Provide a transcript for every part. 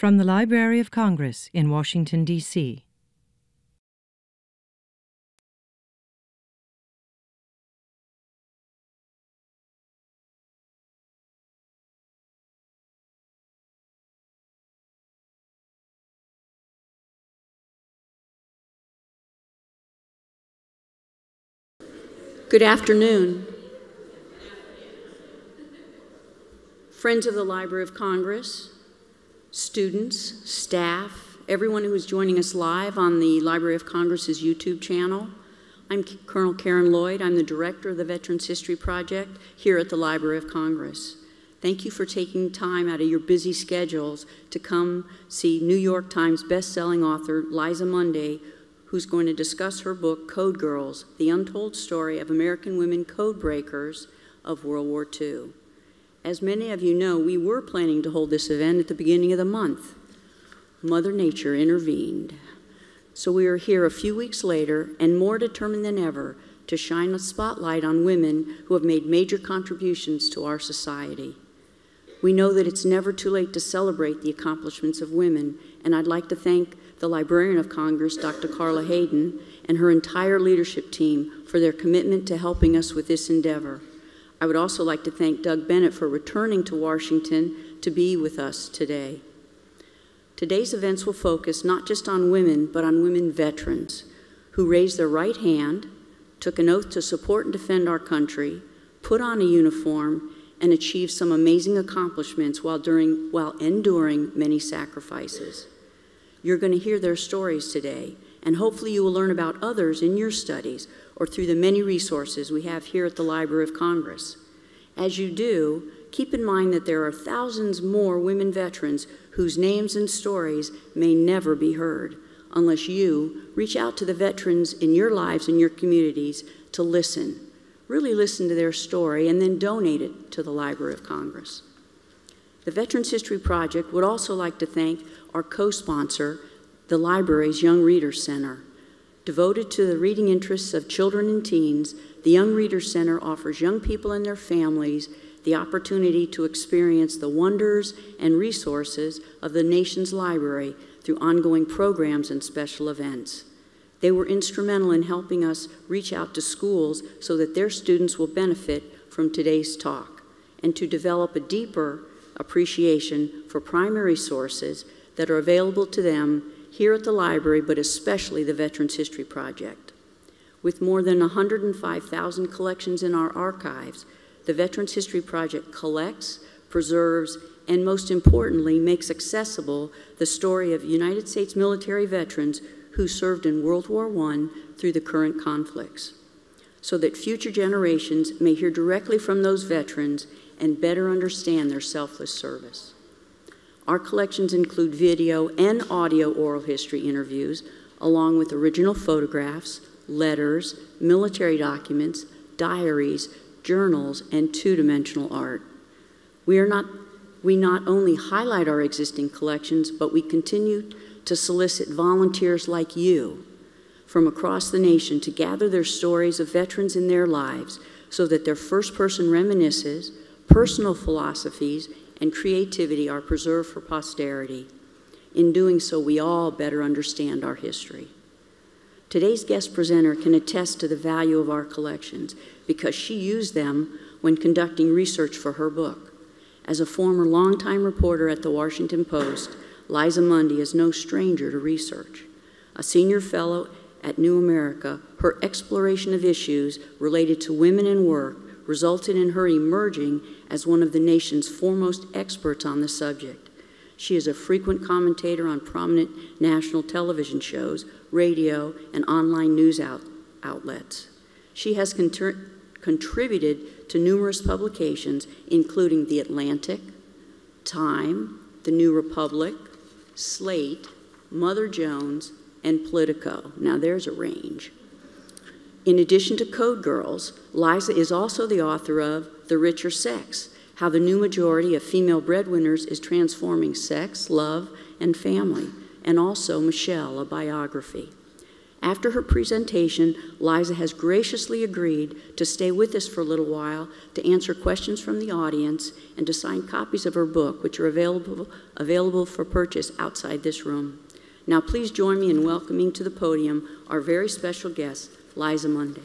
From the Library of Congress in Washington, D.C. Good afternoon. Friends of the Library of Congress, students, staff, everyone who is joining us live on the Library of Congress's YouTube channel. I'm Colonel Karen Lloyd. I'm the director of the Veterans History Project here at the Library of Congress. Thank you for taking time out of your busy schedules to come see New York Times bestselling author Liza Mundy, who's going to discuss her book, Code Girls, The Untold Story of American Women Codebreakers of World War II. As many of you know, we were planning to hold this event at the beginning of the month. Mother Nature intervened. So we are here a few weeks later and more determined than ever to shine a spotlight on women who have made major contributions to our society. We know that it's never too late to celebrate the accomplishments of women, and I'd like to thank the Librarian of Congress, Dr. Carla Hayden, and her entire leadership team for their commitment to helping us with this endeavor. I would also like to thank Doug Bennett for returning to Washington to be with us today. Today's events will focus not just on women, but on women veterans who raised their right hand, took an oath to support and defend our country, put on a uniform, and achieved some amazing accomplishments while enduring many sacrifices. You're going to hear their stories today, and hopefully you will learn about others in your studies or through the many resources we have here at the Library of Congress. As you do, keep in mind that there are thousands more women veterans whose names and stories may never be heard unless you reach out to the veterans in your lives and your communities to listen. Really listen to their story and then donate it to the Library of Congress. The Veterans History Project would also like to thank our co-sponsor, the library's Young Readers Center. Devoted to the reading interests of children and teens, the Young Readers Center offers young people and their families the opportunity to experience the wonders and resources of the nation's library through ongoing programs and special events. They were instrumental in helping us reach out to schools so that their students will benefit from today's talk and to develop a deeper appreciation for primary sources that are available to them here at the library, but especially the Veterans History Project. With more than 105,000 collections in our archives, the Veterans History Project collects, preserves, and most importantly, makes accessible the story of United States military veterans who served in World War I through the current conflicts, so that future generations may hear directly from those veterans and better understand their selfless service. Our collections include video and audio oral history interviews, along with original photographs, letters, military documents, diaries, journals, and two-dimensional art. We not only highlight our existing collections, but we continue to solicit volunteers like you from across the nation to gather their stories of veterans in their lives so that their first-person reminiscences, personal philosophies, and creativity are preserved for posterity. In doing so, we all better understand our history. Today's guest presenter can attest to the value of our collections because she used them when conducting research for her book. As a former longtime reporter at the Washington Post, Liza Mundy is no stranger to research. A senior fellow at New America, her exploration of issues related to women and work resulted in her emerging as one of the nation's foremost experts on the subject. She is a frequent commentator on prominent national television shows, radio, and online news outlets. She has contributed to numerous publications, including The Atlantic, Time, The New Republic, Slate, Mother Jones, and Politico. Now there's a range. In addition to Code Girls, Liza is also the author of The Richer Sex, How the New Majority of Female Breadwinners is Transforming Sex, Love, and Family, and also Michelle, a biography. After her presentation, Liza has graciously agreed to stay with us for a little while to answer questions from the audience and to sign copies of her book, which are available for purchase outside this room. Now please join me in welcoming to the podium our very special guest, Liza Mundy.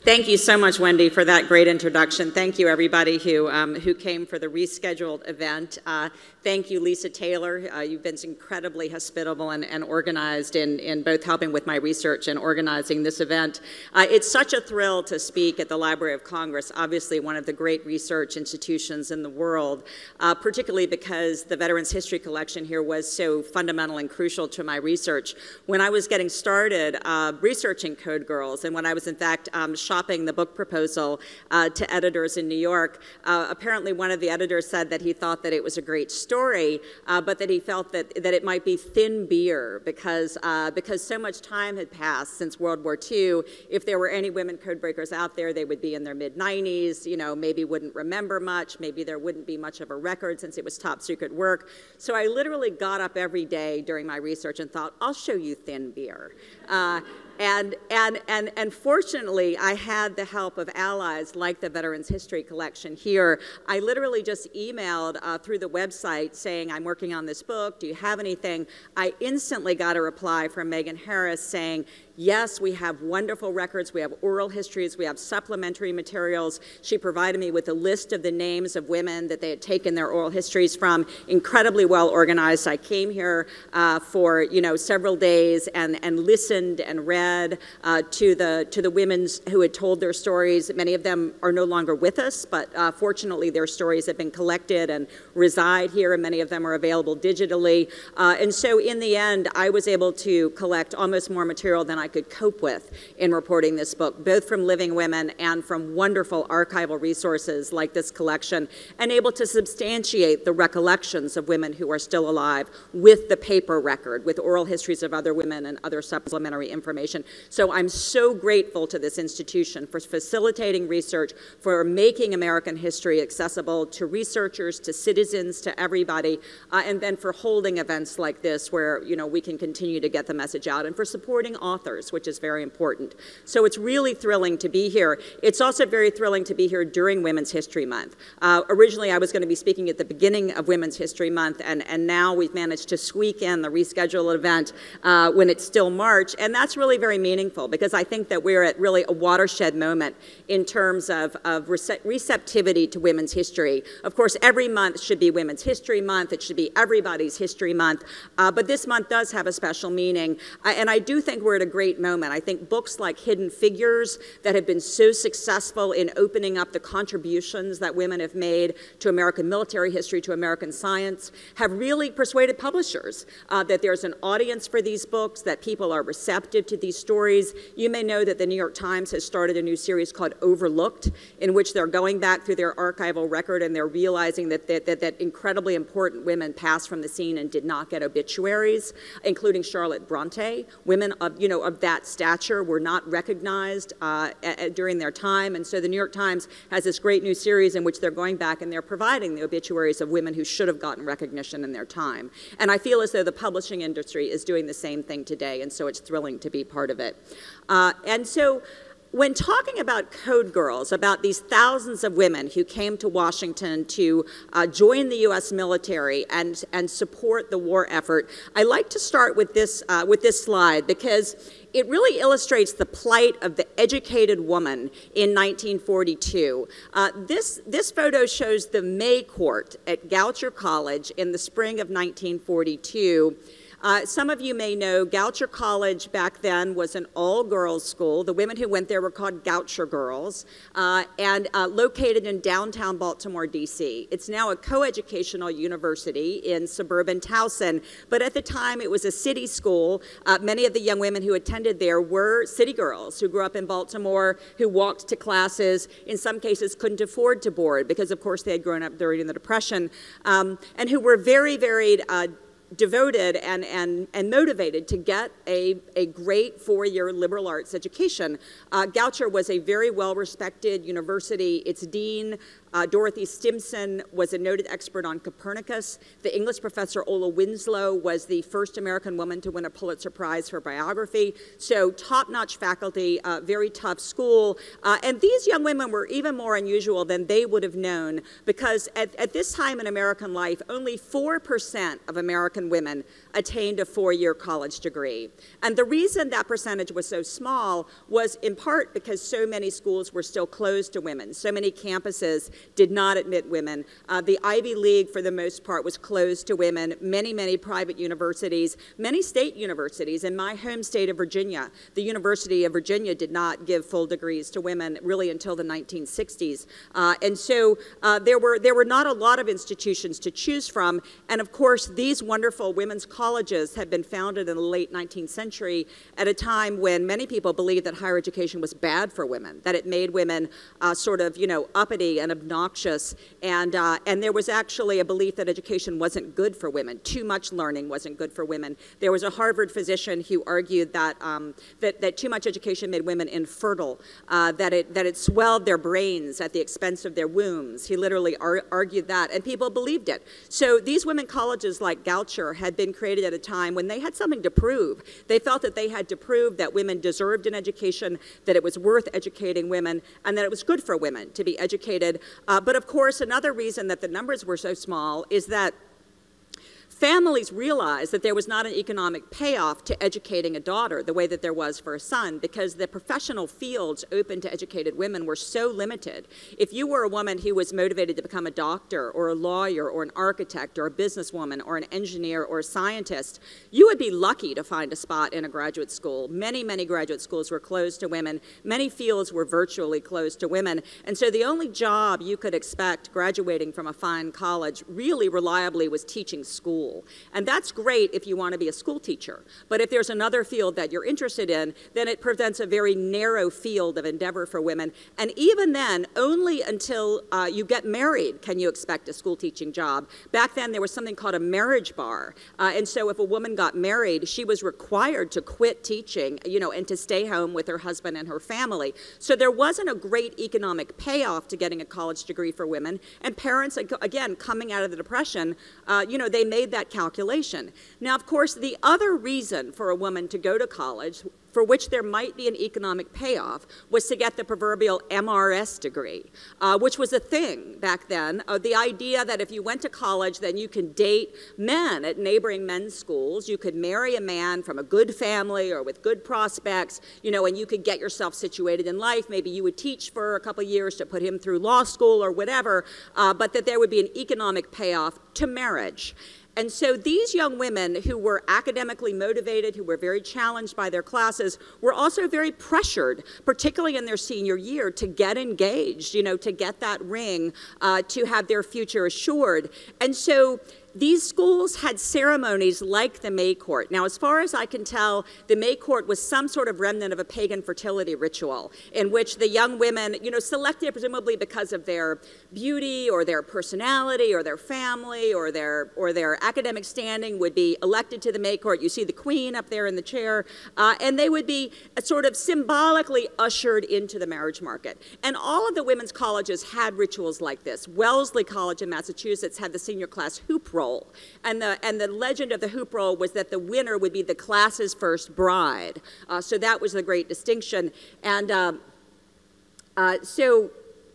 Thank you so much, Wendy, for that great introduction. Thank you, everybody who came for the rescheduled event. Thank you, Lisa Taylor. You've been incredibly hospitable and organized in both helping with my research and organizing this event. It's such a thrill to speak at the Library of Congress, obviously one of the great research institutions in the world, particularly because the Veterans History Collection here was so fundamental and crucial to my research. When I was getting started researching Code Girls, and when I was, in fact, shopping the book proposal to editors in New York, apparently one of the editors said that he thought that it was a great story, but that he felt that it might be thin beer because so much time had passed since World War II. If there were any women codebreakers out there, they would be in their mid-90s, you know, maybe wouldn't remember much, maybe there wouldn't be much of a record since it was top secret work. So I literally got up every day during my research and thought, I'll show you thin beer. And fortunately, I had the help of allies like the Veterans History Collection here. I literally just emailed through the website saying, I'm working on this book, do you have anything? I instantly got a reply from Megan Harris saying, yes, we have wonderful records, we have oral histories, we have supplementary materials. She provided me with a list of the names of women that they had taken their oral histories from, incredibly well organized. I came here for several days and listened and read to the women who had told their stories. Many of them are no longer with us, but fortunately their stories have been collected and reside here, and many of them are available digitally. And so in the end, I was able to collect almost more material than I could cope with in reporting this book, both from living women and from wonderful archival resources like this collection, and able to substantiate the recollections of women who are still alive with the paper record, with oral histories of other women and other supplementary information. So I'm so grateful to this institution for facilitating research, for making American history accessible to researchers, to citizens, to everybody, and then for holding events like this where we can continue to get the message out, and for supporting authors, which is very important. So it's really thrilling to be here. It's also very thrilling to be here during Women's History Month. Originally, I was going to be speaking at the beginning of Women's History Month, and now we've managed to squeak in the rescheduled event when it's still March, and that's really very meaningful because I think that we're at really a watershed moment in terms of receptivity to women's history. Of course, every month should be Women's History Month. It should be everybody's History Month, but this month does have a special meaning, and I do think we're at a great moment. I think books like Hidden Figures that have been so successful in opening up the contributions that women have made to American military history, to American science, have really persuaded publishers that there's an audience for these books, that people are receptive to these stories. You may know that the New York Times has started a new series called Overlooked, in which they're going back through their archival record and they're realizing that incredibly important women passed from the scene and did not get obituaries, including Charlotte Bronte. Women of that stature were not recognized during their time, and so the New York Times has this great new series in which they're going back and they're providing the obituaries of women who should have gotten recognition in their time. And I feel as though the publishing industry is doing the same thing today, and so it's thrilling to be part of it. And so when talking about Code Girls, about these thousands of women who came to Washington to join the U.S. military and support the war effort, I like to start with this slide because it really illustrates the plight of the educated woman in 1942. This photo shows the May Court at Goucher College in the spring of 1942. Some of you may know Goucher College back then was an all-girls school. The women who went there were called Goucher Girls, and located in downtown Baltimore, D.C. It's now a coeducational university in suburban Towson, but at the time it was a city school. Many of the young women who attended there were city girls who grew up in Baltimore, who walked to classes, in some cases couldn't afford to board because, of course, they had grown up during the Depression, and who were very, very devoted and motivated to get a great four-year liberal arts education. Goucher was a very well-respected university. Its dean Dorothy Stimson was a noted expert on Copernicus. The English professor Ola Winslow was the first American woman to win a Pulitzer Prize for biography. So top-notch faculty, very tough school. And these young women were even more unusual than they would have known, because at this time in American life, only 4% of American women attained a 4-year college degree. And the reason that percentage was so small was in part because so many schools were still closed to women. So many campuses did not admit women. The Ivy League, for the most part, was closed to women. Many private universities, many state universities. In my home state of Virginia, the University of Virginia did not give full degrees to women really until the 1960s. And so there were not a lot of institutions to choose from. And of course, these wonderful women's colleges had been founded in the late 19th century at a time when many people believed that higher education was bad for women, that it made women sort of, uppity and obnoxious. And there was actually a belief that education wasn't good for women. Too much learning wasn't good for women. There was a Harvard physician who argued that, that too much education made women infertile, that it swelled their brains at the expense of their wombs. He literally argued that, and people believed it. So these women colleges like Goucher had been created at a time when they had something to prove. They felt that they had to prove that women deserved an education, that it was worth educating women, and that it was good for women to be educated. But of course, another reason that the numbers were so small is that families realized that there was not an economic payoff to educating a daughter the way that there was for a son, because the professional fields open to educated women were so limited. If you were a woman who was motivated to become a doctor or a lawyer or an architect or a businesswoman or an engineer or a scientist, you would be lucky to find a spot in a graduate school. Many graduate schools were closed to women. Many fields were virtually closed to women. And so the only job you could expect graduating from a fine college really reliably was teaching school. And that's great if you want to be a school teacher. But if there's another field that you're interested in, then it presents a very narrow field of endeavor for women. And even then, only until you get married can you expect a school teaching job. Back then, there was something called a marriage bar. And so if a woman got married, she was required to quit teaching, and to stay home with her husband and her family. So there wasn't a great economic payoff to getting a college degree for women. And parents, again, coming out of the Depression, they made that calculation. Now, of course, the other reason for a woman to go to college, for which there might be an economic payoff, was to get the proverbial MRS degree, which was a thing back then. The idea that if you went to college, then you could date men at neighboring men's schools, you could marry a man from a good family or with good prospects, and you could get yourself situated in life. Maybe you would teach for a couple of years to put him through law school or whatever, but that there would be an economic payoff to marriage. And so these young women who were academically motivated, who were very challenged by their classes, were also very pressured, particularly in their senior year, to get engaged, to get that ring, to have their future assured. And so these schools had ceremonies like the May Court. Now, as far as I can tell, the May Court was some sort of remnant of a pagan fertility ritual in which the young women, selected presumably because of their beauty or their personality or their family or their academic standing, would be elected to the May Court. You see the Queen up there in the chair, and they would be sort of symbolically ushered into the marriage market. And all of the women's colleges had rituals like this. Wellesley College in Massachusetts had the senior class hoop roll. And the legend of the hoop roll was that the winner would be the class's first bride. So that was the great distinction. And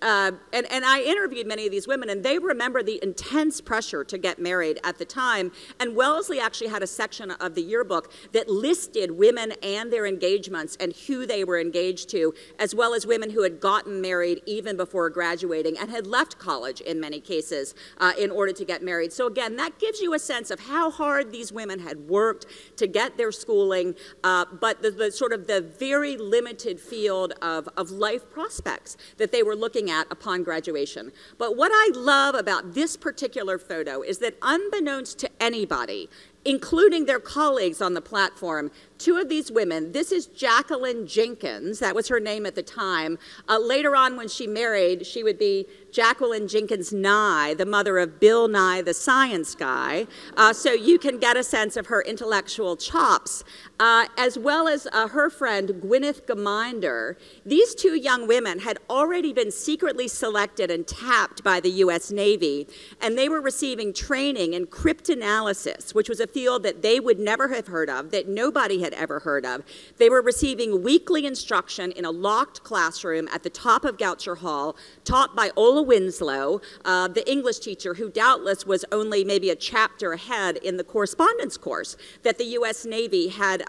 and I interviewed many of these women, and they remember the intense pressure to get married at the time. And Wellesley actually had a section of the yearbook that listed women and their engagements and who they were engaged to, as well as women who had gotten married even before graduating and had left college in many cases in order to get married. So again, that gives you a sense of how hard these women had worked to get their schooling, but the sort of the very limited field of life prospects that they were looking at upon graduation. But what I love about this particular photo is that unbeknownst to anybody, including their colleagues on the platform. Two of these women, this is Jacqueline Jenkins, that was her name at the time. Later on when she married, she would be Jacqueline Jenkins Nye, the mother of Bill Nye, the science guy. So you can get a sense of her intellectual chops, as well as her friend Gwyneth Gaminder. These two young women had already been secretly selected and tapped by the US Navy, and they were receiving training in cryptanalysis, which was a field that they would never have heard of, that nobody had ever heard of. They were receiving weekly instruction in a locked classroom at the top of Goucher Hall, taught by Ola Winslow, the English teacher who doubtless was only maybe a chapter ahead in the correspondence course that the US Navy had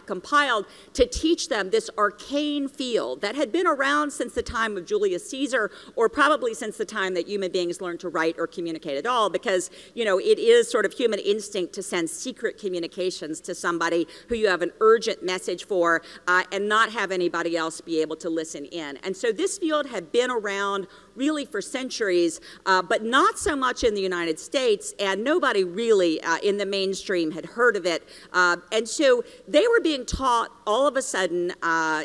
compiled to teach them this arcane field that had been around since the time of Julius Caesar, or probably since the time that human beings learned to write or communicate at all, because, you know, it is sort of human instinct to send secret communications to somebody who you have an urgent message for and not have anybody else be able to listen in. And so this field had been around really for centuries, but not so much in the United States, and nobody really in the mainstream had heard of it. And so they were being taught all of a sudden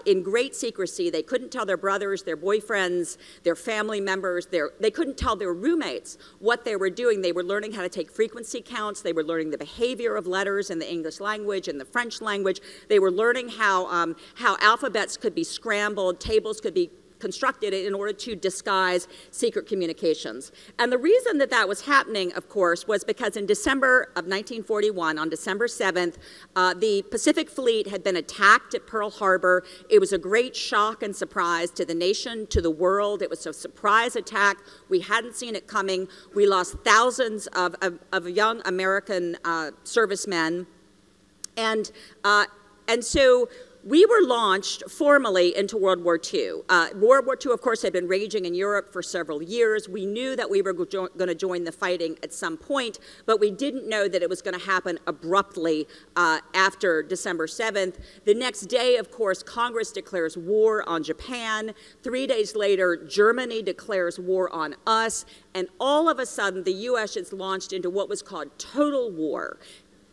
in great secrecy. They couldn't tell their brothers, their boyfriends, their family members, they couldn't tell their roommates what they were doing. They were learning how to take frequency counts. They were learning the behavior of letters in the English language and the French language. They were learning how alphabets could be scrambled, tables could be constructed in order to disguise secret communications. And the reason that that was happening, of course, was because in December of 1941, on December 7th, the Pacific Fleet had been attacked at Pearl Harbor. It was a great shock and surprise to the nation, to the world. It was a surprise attack. We hadn't seen it coming. We lost thousands of young American servicemen. And so we were launched formally into World War II. World War II, of course, had been raging in Europe for several years. We knew that we were going to join the fighting at some point, but we didn't know that it was going to happen abruptly after December 7th. The next day, of course, Congress declares war on Japan. 3 days later, Germany declares war on us. And all of a sudden, the U.S. is launched into what was called total war.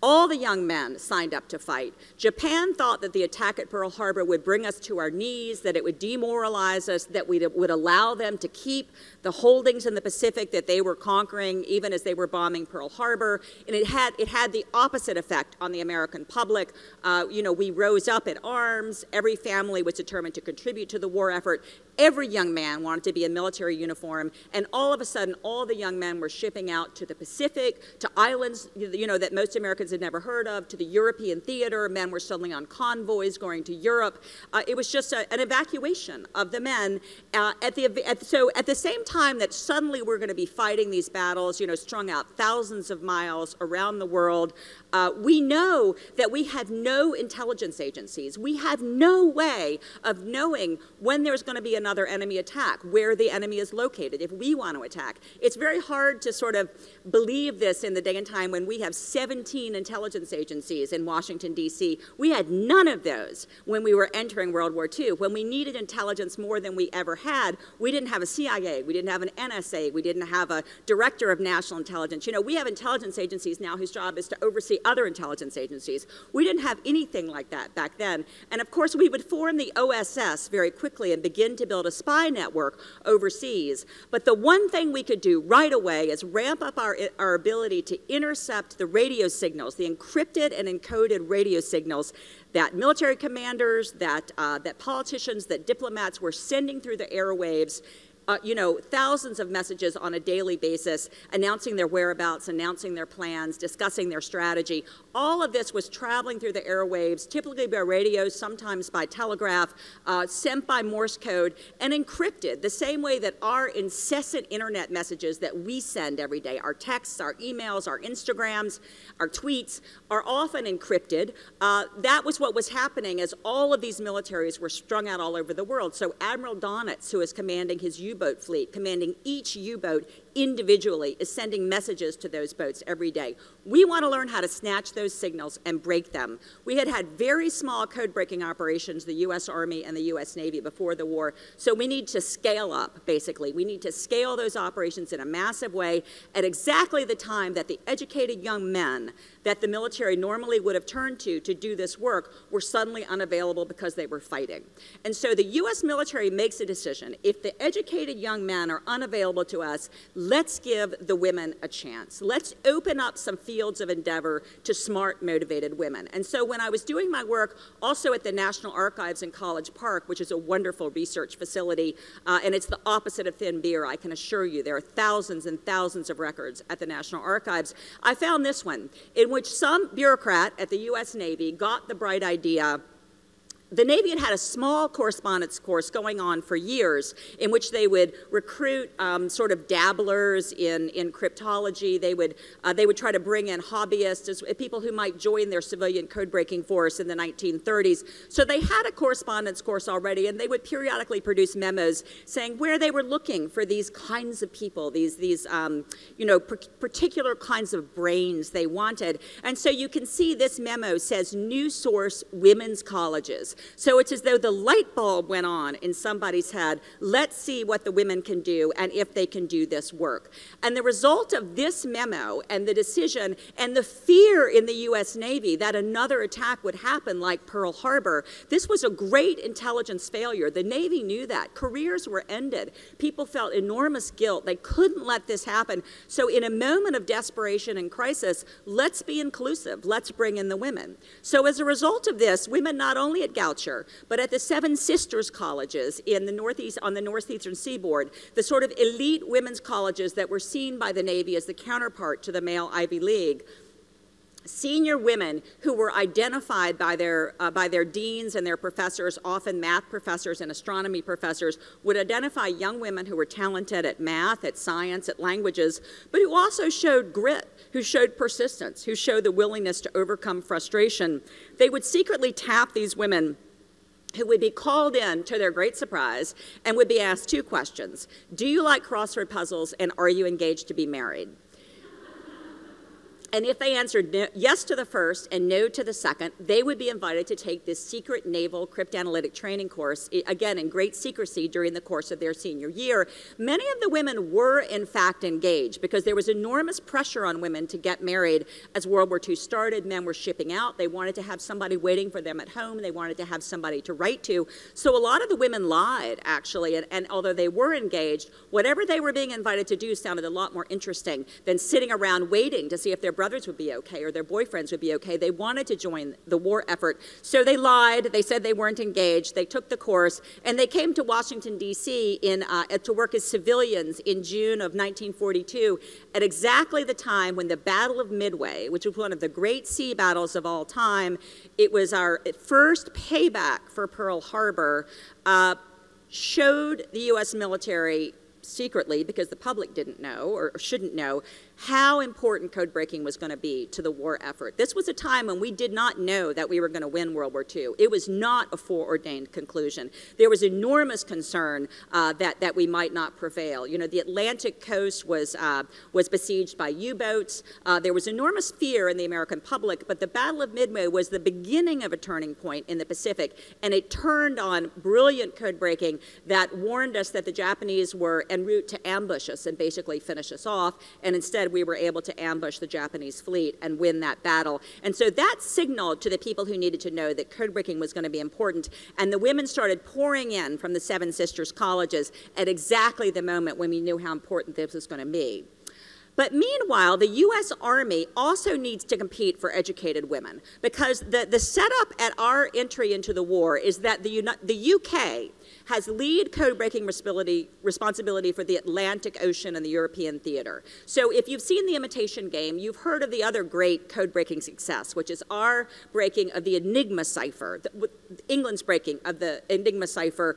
All the young men signed up to fight. Japan thought that the attack at Pearl Harbor would bring us to our knees, that it would demoralize us, that we would allow them to keep the holdings in the Pacific that they were conquering, even as they were bombing Pearl Harbor. And it had the opposite effect on the American public. You know, we rose up in arms. Every family was determined to contribute to the war effort. Every young man wanted to be in military uniform. And all of a sudden, all the young men were shipping out to the Pacific, to islands, you know, that most Americans had never heard of, to the European theater. Men were suddenly on convoys going to Europe. It was just an evacuation of the men. So at the same time that suddenly we're going to be fighting these battles, you know, strung out thousands of miles around the world, we know that we have no intelligence agencies. We have no way of knowing when there's going to be another enemy attack, where the enemy is located, if we want to attack. It's very hard to sort of believe this in the day and time when we have 17 intelligence agencies in Washington, D.C. We had none of those when we were entering World War II. When we needed intelligence more than we ever had, we didn't have a CIA, we didn't have an NSA, we didn't have a director of national intelligence. You know, we have intelligence agencies now whose job is to oversee other intelligence agencies. We didn't have anything like that back then. And of course, we would form the OSS very quickly and begin to build a spy network overseas. But the one thing we could do right away is ramp up our ability to intercept the radio signals, the encrypted and encoded radio signals that military commanders, that politicians, that diplomats were sending through the airwaves. You know, thousands of messages on a daily basis, announcing their whereabouts, announcing their plans, discussing their strategy. All of this was traveling through the airwaves, typically by radio, sometimes by telegraph, sent by Morse code, and encrypted, the same way that our incessant internet messages that we send every day, our texts, our emails, our Instagrams, our tweets, are often encrypted. That was what was happening as all of these militaries were strung out all over the world. So Admiral Donitz, who is commanding his U-boat fleet, commanding each U-boat individually, is sending messages to those boats every day. We want to learn how to snatch those those signals and break them. We had had very small code-breaking operations, the U.S. Army and the U.S. Navy, before the war, so we need to scale up, basically. We need to scale those operations in a massive way at exactly the time that the educated young men that the military normally would have turned to do this work were suddenly unavailable because they were fighting. And so the U.S. military makes a decision. If the educated young men are unavailable to us, let's give the women a chance. Let's open up some fields of endeavor to smart, motivated women. And so when I was doing my work also at the National Archives in College Park, which is a wonderful research facility, and it's the opposite of thin beer, I can assure you. There are thousands and thousands of records at the National Archives. I found this one, in which some bureaucrat at the U.S. Navy got the bright idea. The Navy had had a small correspondence course going on for years in which they would recruit sort of dabblers in cryptology. They would try to bring in hobbyists, people who might join their civilian code-breaking force in the 1930s. So they had a correspondence course already, and they would periodically produce memos saying where they were looking for these kinds of people, these particular kinds of brains they wanted. And so you can see this memo says new source women's colleges. So it's as though the light bulb went on in somebody's head. Let's see what the women can do and if they can do this work. And the result of this memo and the decision and the fear in the U.S. Navy that another attack would happen like Pearl Harbor, this was a great intelligence failure. The Navy knew that. Careers were ended. People felt enormous guilt. They couldn't let this happen. So in a moment of desperation and crisis, let's be inclusive. Let's bring in the women. So as a result of this, women not only at Goucher, but at the Seven Sisters colleges in the Northeast, on the northeastern seaboard, the sort of elite women's colleges that were seen by the Navy as the counterpart to the male Ivy League, senior women who were identified by their deans and their professors, often math professors and astronomy professors, would identify young women who were talented at math, at science, at languages, but who also showed grit, who showed persistence, who showed the willingness to overcome frustration. They would secretly tap these women who would be called in to their great surprise and would be asked two questions. Do you like crossword puzzles, and are you engaged to be married? And if they answered yes to the first and no to the second, they would be invited to take this secret naval cryptanalytic training course, again, in great secrecy during the course of their senior year. Many of the women were, in fact, engaged because there was enormous pressure on women to get married as World War II started. Men were shipping out. They wanted to have somebody waiting for them at home. They wanted to have somebody to write to. So a lot of the women lied, actually, and although they were engaged, whatever they were being invited to do sounded a lot more interesting than sitting around waiting to see if their brothers would be okay or their boyfriends would be okay. They wanted to join the war effort. So they lied. They said they weren't engaged. They took the course, and they came to Washington, D.C. To work as civilians in June of 1942 at exactly the time when the Battle of Midway, which was one of the great sea battles of all time, it was our first payback for Pearl Harbor, showed the U.S. military secretly, because the public didn't know or shouldn't know, how important code breaking was going to be to the war effort. This was a time when we did not know that we were going to win World War II. It was not a foreordained conclusion. There was enormous concern that we might not prevail. You know, the Atlantic coast was besieged by U-boats. There was enormous fear in the American public, but the Battle of Midway was the beginning of a turning point in the Pacific, and it turned on brilliant code breaking that warned us that the Japanese were en route to ambush us and basically finish us off, and instead we were able to ambush the Japanese fleet and win that battle. And so that signaled to the people who needed to know that code breaking was going to be important, and the women started pouring in from the Seven Sisters colleges at exactly the moment when we knew how important this was going to be. But meanwhile, the U.S. Army also needs to compete for educated women, because the setup at our entry into the war is that the UK has lead code-breaking responsibility for the Atlantic Ocean and the European theater. So if you've seen The Imitation Game, you've heard of the other great code-breaking success, which is our breaking of the Enigma cipher, England's breaking of the Enigma cipher,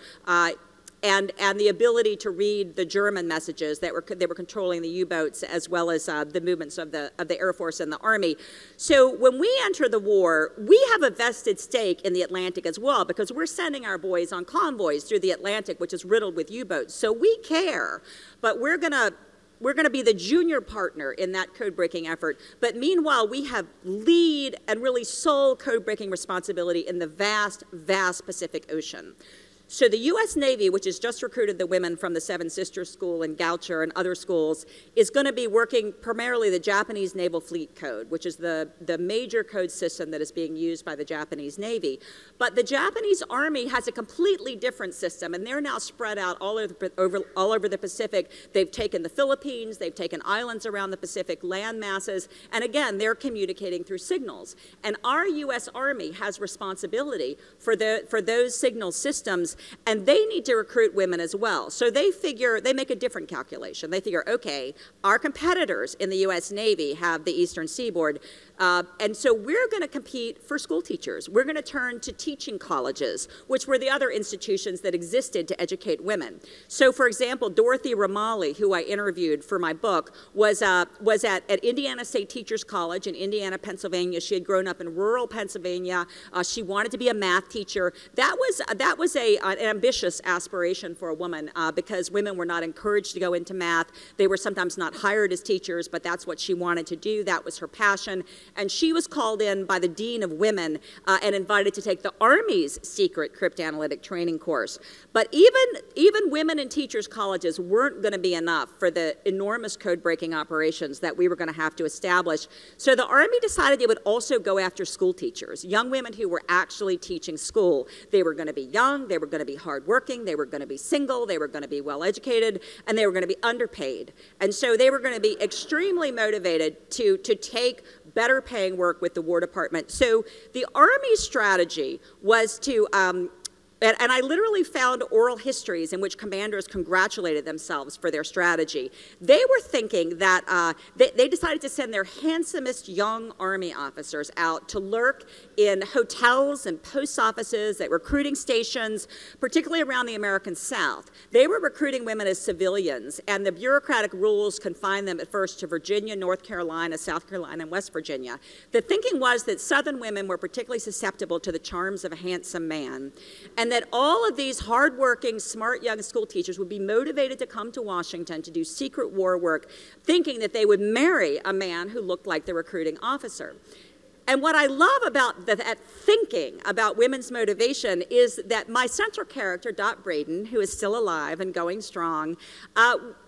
and the ability to read the German messages that they were controlling the U-boats, as well as the movements of the Air Force and the Army. So when we enter the war, we have a vested stake in the Atlantic as well, because we're sending our boys on convoys through the Atlantic, which is riddled with U-boats. So we care, but we're going to be the junior partner in that code-breaking effort. But meanwhile, we have lead and really sole code-breaking responsibility in the vast, vast Pacific Ocean. So the U.S. Navy, which has just recruited the women from the Seven Sisters School and Goucher and other schools, is going to be working primarily the Japanese Naval Fleet Code, which is the major code system that is being used by the Japanese Navy. But the Japanese Army has a completely different system, and they're now spread out all over the Pacific. They've taken the Philippines, they've taken islands around the Pacific, land masses, and again, they're communicating through signals. And our U.S. Army has responsibility for those signal systems, and they need to recruit women as well. So they make a different calculation. They figure, okay, our competitors in the U.S. Navy have the Eastern Seaboard, and so we're going to compete for school teachers. We're going to turn to teaching colleges, which were the other institutions that existed to educate women. So, for example, Dorothy Romali, who I interviewed for my book, was at Indiana State Teachers College in Indiana, Pennsylvania. She had grown up in rural Pennsylvania. She wanted to be a math teacher. That was an ambitious aspiration for a woman because women were not encouraged to go into math. They were sometimes not hired as teachers, but that's what she wanted to do. That was her passion. And she was called in by the Dean of Women and invited to take the Army's secret cryptanalytic training course. But even women in teachers' colleges weren't going to be enough for the enormous code-breaking operations that we were going to have to establish. So the Army decided they would also go after school teachers, young women who were actually teaching school. They were going to be young, they were going to be hardworking, they were going to be single, they were going to be well-educated, and they were going to be underpaid. And so they were going to be extremely motivated to take better paying work with the War Department. So the Army's strategy was to, and I literally found oral histories in which commanders congratulated themselves for their strategy. They were thinking that they decided to send their handsomest young Army officers out to lurk in hotels and post offices at recruiting stations, particularly around the American South. They were recruiting women as civilians, and the bureaucratic rules confined them at first to Virginia, North Carolina, South Carolina, and West Virginia. The thinking was that Southern women were particularly susceptible to the charms of a handsome man, and that all of these hardworking, smart young school teachers would be motivated to come to Washington to do secret war work, thinking that they would marry a man who looked like the recruiting officer. And what I love about that thinking about women's motivation is that my central character, Dot Braden, who is still alive and going strong,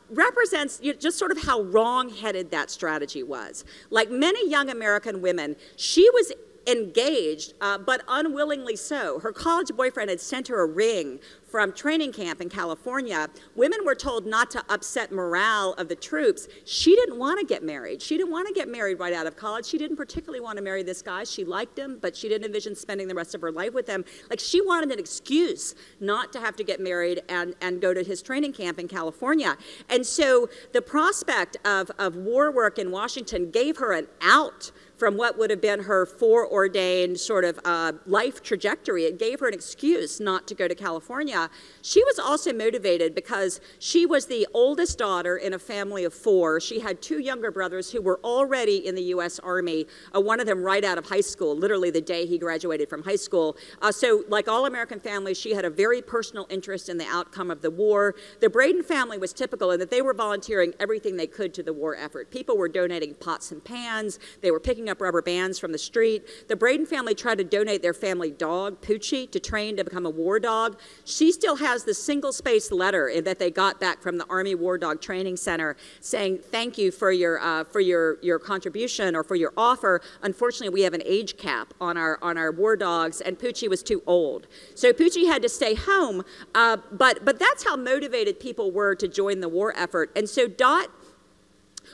represents just sort of how wrong-headed that strategy was. Like many young American women, she was engaged, but unwillingly so. Her college boyfriend had sent her a ring from training camp in California. Women were told not to upset morale of the troops. She didn't want to get married. She didn't want to get married right out of college. She didn't particularly want to marry this guy. She liked him, but she didn't envision spending the rest of her life with him. Like, she wanted an excuse not to have to get married and go to his training camp in California. And so the prospect of war work in Washington gave her an out from what would have been her foreordained sort of life trajectory. It gave her an excuse not to go to California. She was also motivated because she was the oldest daughter in a family of 4. She had 2 younger brothers who were already in the U.S. Army, one of them right out of high school, literally the day he graduated from high school. So like all American families, she had a very personal interest in the outcome of the war. The Braden family was typical in that they were volunteering everything they could to the war effort. People were donating pots and pans. They were picking up rubber bands from the street. The Braden family tried to donate their family dog, Poochie, to train to become a war dog. She still has the single-spaced letter that they got back from the Army War Dog Training Center saying, thank you for your contribution or for your offer. Unfortunately, we have an age cap on our war dogs, and Poochie was too old. So Poochie had to stay home, but that's how motivated people were to join the war effort. And so Dot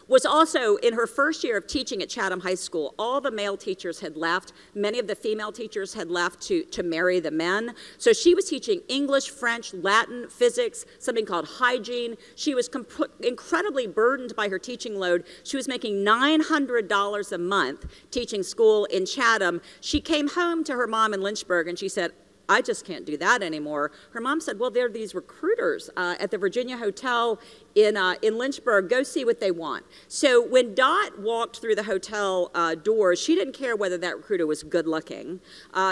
was also in her first year of teaching at Chatham High School. All the male teachers had left. Many of the female teachers had left to marry the men. So she was teaching English, French, Latin, physics, something called hygiene. She was incredibly burdened by her teaching load. She was making $900 a month teaching school in Chatham. She came home to her mom in Lynchburg and she said, I just can't do that anymore. Her mom said, well, there are these recruiters at the Virginia Hotel in Lynchburg. Go see what they want. So when Dot walked through the hotel doors, she didn't care whether that recruiter was good looking.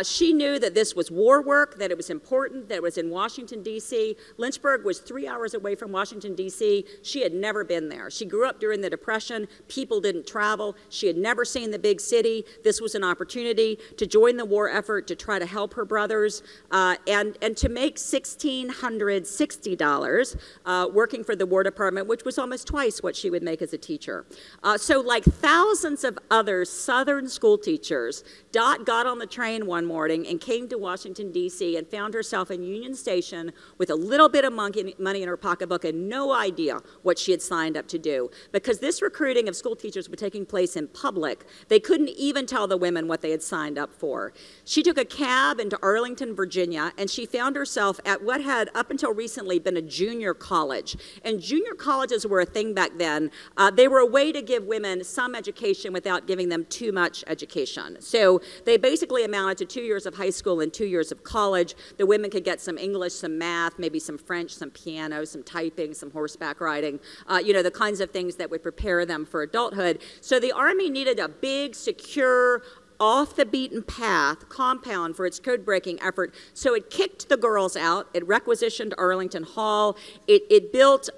She knew that this was war work, that it was important, that it was in Washington, D.C. Lynchburg was 3 hours away from Washington, D.C. She had never been there. She grew up during the Depression. People didn't travel. She had never seen the big city. This was an opportunity to join the war effort, to try to help her brothers, and to make $1,660 working for the War Department, which was almost twice what she would make as a teacher. So like thousands of other Southern school teachers, Dot got on the train one morning and came to Washington, D.C. and found herself in Union Station with a little bit of money in her pocketbook and no idea what she had signed up to do. Because this recruiting of school teachers was taking place in public, they couldn't even tell the women what they had signed up for. She took a cab into Arlington, Virginia, and she found herself at what had up until recently been a junior college. And junior colleges were a thing back then. They were a way to give women some education without giving them too much education. So they basically amounted to 2 years of high school and 2 years of college. The women could get some English, some math, maybe some French, some piano, some typing, some horseback riding, you know, the kinds of things that would prepare them for adulthood. So the Army needed a big, secure, off the beaten path compound for its code-breaking effort. So it kicked the girls out. It requisitioned Arlington Hall. It built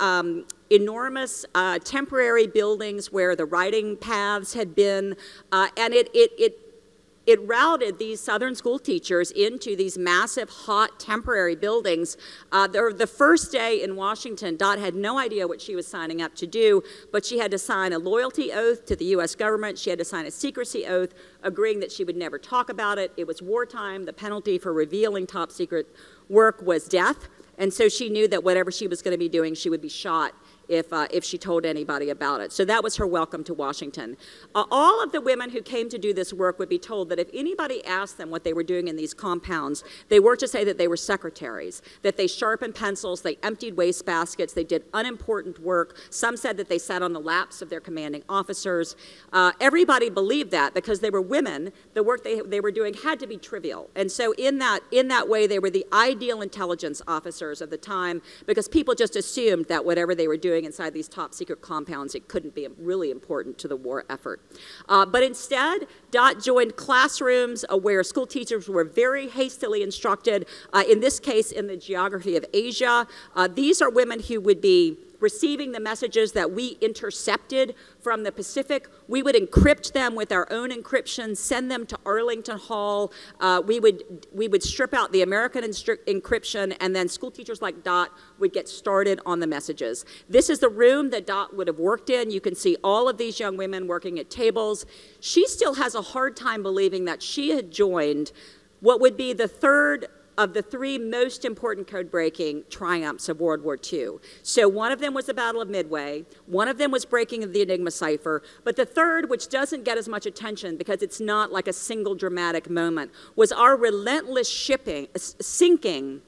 enormous temporary buildings where the riding paths had been, and it routed these Southern school teachers into these massive, hot, temporary buildings. The first day in Washington, Dot had no idea what she was signing up to do, but she had to sign a loyalty oath to the U.S. government. She had to sign a secrecy oath, agreeing that she would never talk about it. It was wartime. The penalty for revealing top secret work was death. And so she knew that whatever she was going to be doing, she would be shot if she told anybody about it. So that was her welcome to Washington. All of the women who came to do this work would be told that if anybody asked them what they were doing in these compounds, they were to say that they were secretaries, that they sharpened pencils, they emptied wastebaskets, they did unimportant work. Some said that they sat on the laps of their commanding officers. Everybody believed that because they were women. The work they were doing had to be trivial. And so in that way, they were the ideal intelligence officers of the time because people just assumed that whatever they were doing inside these top secret compounds, it couldn't be really important to the war effort. But instead, Dot joined classrooms where school teachers were very hastily instructed, in this case in the geography of Asia. These are women who would be receiving the messages that we intercepted from the Pacific. We would encrypt them with our own encryption, send them to Arlington Hall. We would strip out the American encryption, and then school teachers like Dot would get started on the messages. This is the room that Dot would have worked in. You can see all of these young women working at tables. She still has a hard time believing that she had joined what would be the third of the three most important code-breaking triumphs of World War II. So one of them was the Battle of Midway, one of them was breaking of the Enigma cipher, but the third, which doesn't get as much attention because it's not like a single dramatic moment, was our relentless sinking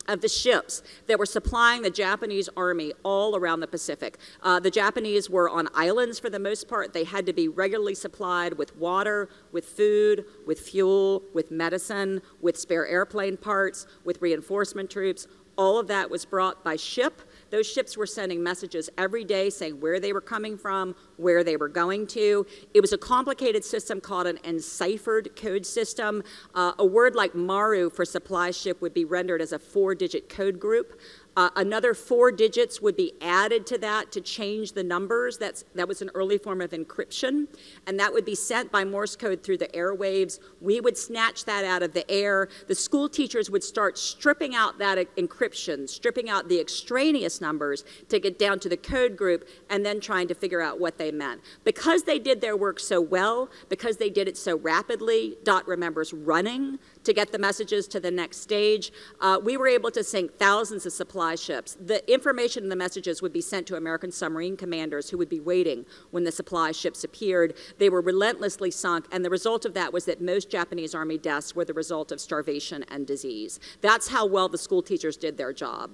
of the ships that were supplying the Japanese army all around the Pacific. The Japanese were on islands for the most part. They had to be regularly supplied with water, with food, with fuel, with medicine, with spare airplane parts, with reinforcement troops. All of that was brought by ship. Those ships were sending messages every day saying where they were coming from, where they were going to. It was a complicated system called an enciphered code system. A word like Maru for supply ship would be rendered as a 4-digit code group. Another 4 digits would be added to that to change the numbers. That was an early form of encryption, and that would be sent by Morse code through the airwaves. We would snatch that out of the air. The school teachers would start stripping out that encryption, stripping out the extraneous numbers to get down to the code group, and then trying to figure out what they meant. Because they did their work so well, because they did it so rapidly, Dot remembers running to get the messages to the next stage. We were able to sink thousands of supply ships. The information in the messages would be sent to American submarine commanders who would be waiting when the supply ships appeared. They were relentlessly sunk, and the result of that was that most Japanese Army deaths were the result of starvation and disease. That's how well the school teachers did their job.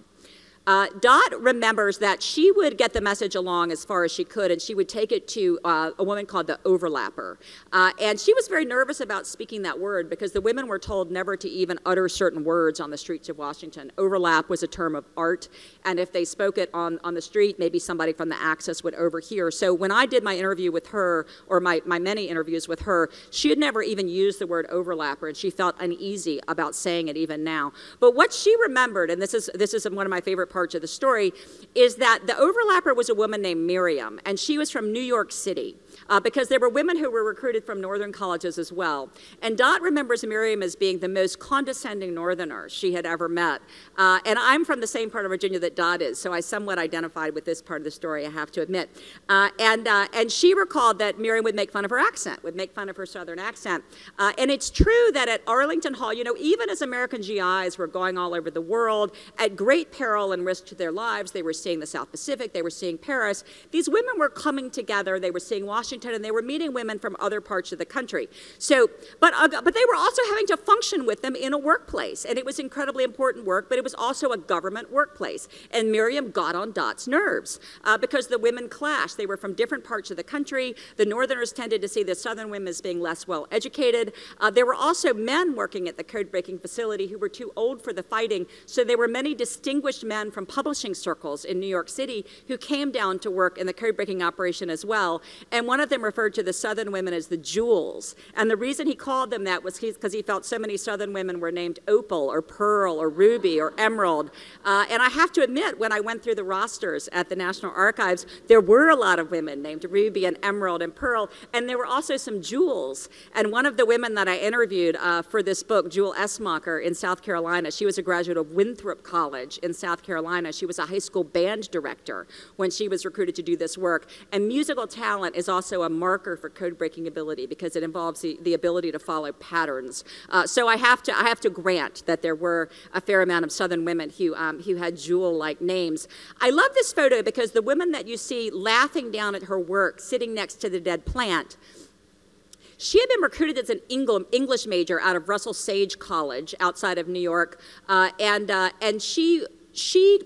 Dot remembers that she would get the message along as far as she could, and she would take it to a woman called the overlapper. And she was very nervous about speaking that word because the women were told never to even utter certain words on the streets of Washington. Overlap was a term of art, and if they spoke it on the street, maybe somebody from the Axis would overhear. So when I did my interview with her, or my many interviews with her, she had never even used the word overlapper, and she felt uneasy about saying it even now. But what she remembered, and this is one of my favorite parts of the story, is that the overlapper was a woman named Miriam, and she was from New York City, because there were women who were recruited from northern colleges as well. And Dot remembers Miriam as being the most condescending northerner she had ever met. And I'm from the same part of Virginia that Dot is, so I somewhat identified with this part of the story, I have to admit. And she recalled that Miriam would make fun of her accent, would make fun of her southern accent. And it's true that at Arlington Hall, you know, even as American GIs were going all over the world, at great peril and risk to their lives, they were seeing the South Pacific, they were seeing Paris, these women were coming together, they were seeing Washington, and they were meeting women from other parts of the country. So, but they were also having to function with them in a workplace, and it was incredibly important work, but it was also a government workplace. And Miriam got on Dot's nerves because the women clashed. They were from different parts of the country. The Northerners tended to see the Southern women as being less well educated. There were also men working at the code-breaking facility who were too old for the fighting, so there were many distinguished men from publishing circles in New York City who came down to work in the code-breaking operation as well. And one of them referred to the Southern women as the jewels. And the reason he called them that was because he felt so many Southern women were named Opal or Pearl or Ruby or Emerald. And I have to admit, when I went through the rosters at the National Archives, there were a lot of women named Ruby and Emerald and Pearl, and there were also some jewels. And one of the women that I interviewed for this book, Jewel Esmacher in South Carolina, she was a graduate of Winthrop College in South Carolina. She was a high school band director when she was recruited to do this work. And musical talent is also a marker for code-breaking ability because it involves the ability to follow patterns. So I have to grant that there were a fair amount of Southern women who had jewel-like names. I love this photo because the woman that you see laughing down at her work, sitting next to the dead plant, she had been recruited as an English major out of Russell Sage College outside of New York, and she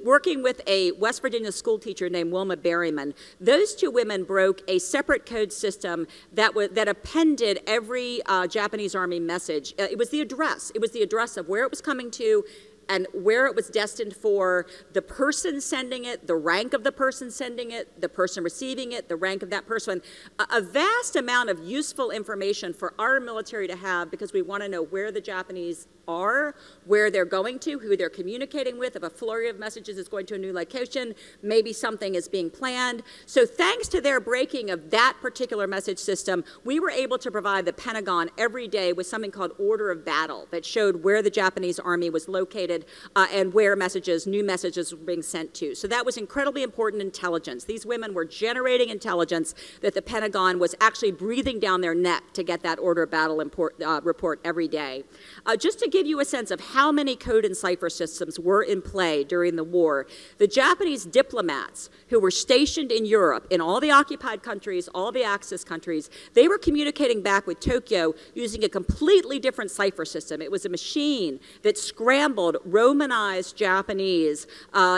working with a West Virginia school teacher named Wilma Berryman, those two women broke a separate code system that appended every Japanese Army message. It was the address. It was the address of where it was coming to, and where it was destined for, the person sending it, the rank of the person sending it, the person receiving it, the rank of that person. A vast amount of useful information for our military to have because we want to know where the Japanese are, where they're going to, who they're communicating with. If a flurry of messages is going to a new location, maybe something is being planned. So thanks to their breaking of that particular message system, we were able to provide the Pentagon every day with something called order of battle that showed where the Japanese Army was located and where new messages were being sent to. So that was incredibly important intelligence. These women were generating intelligence that the Pentagon was actually breathing down their neck to get that order of battle report every day. Just to give you a sense of how many code and cipher systems were in play during the war, the Japanese diplomats who were stationed in Europe, in all the occupied countries, all the Axis countries, they were communicating back with Tokyo using a completely different cipher system. It was a machine that scrambled Romanized Japanese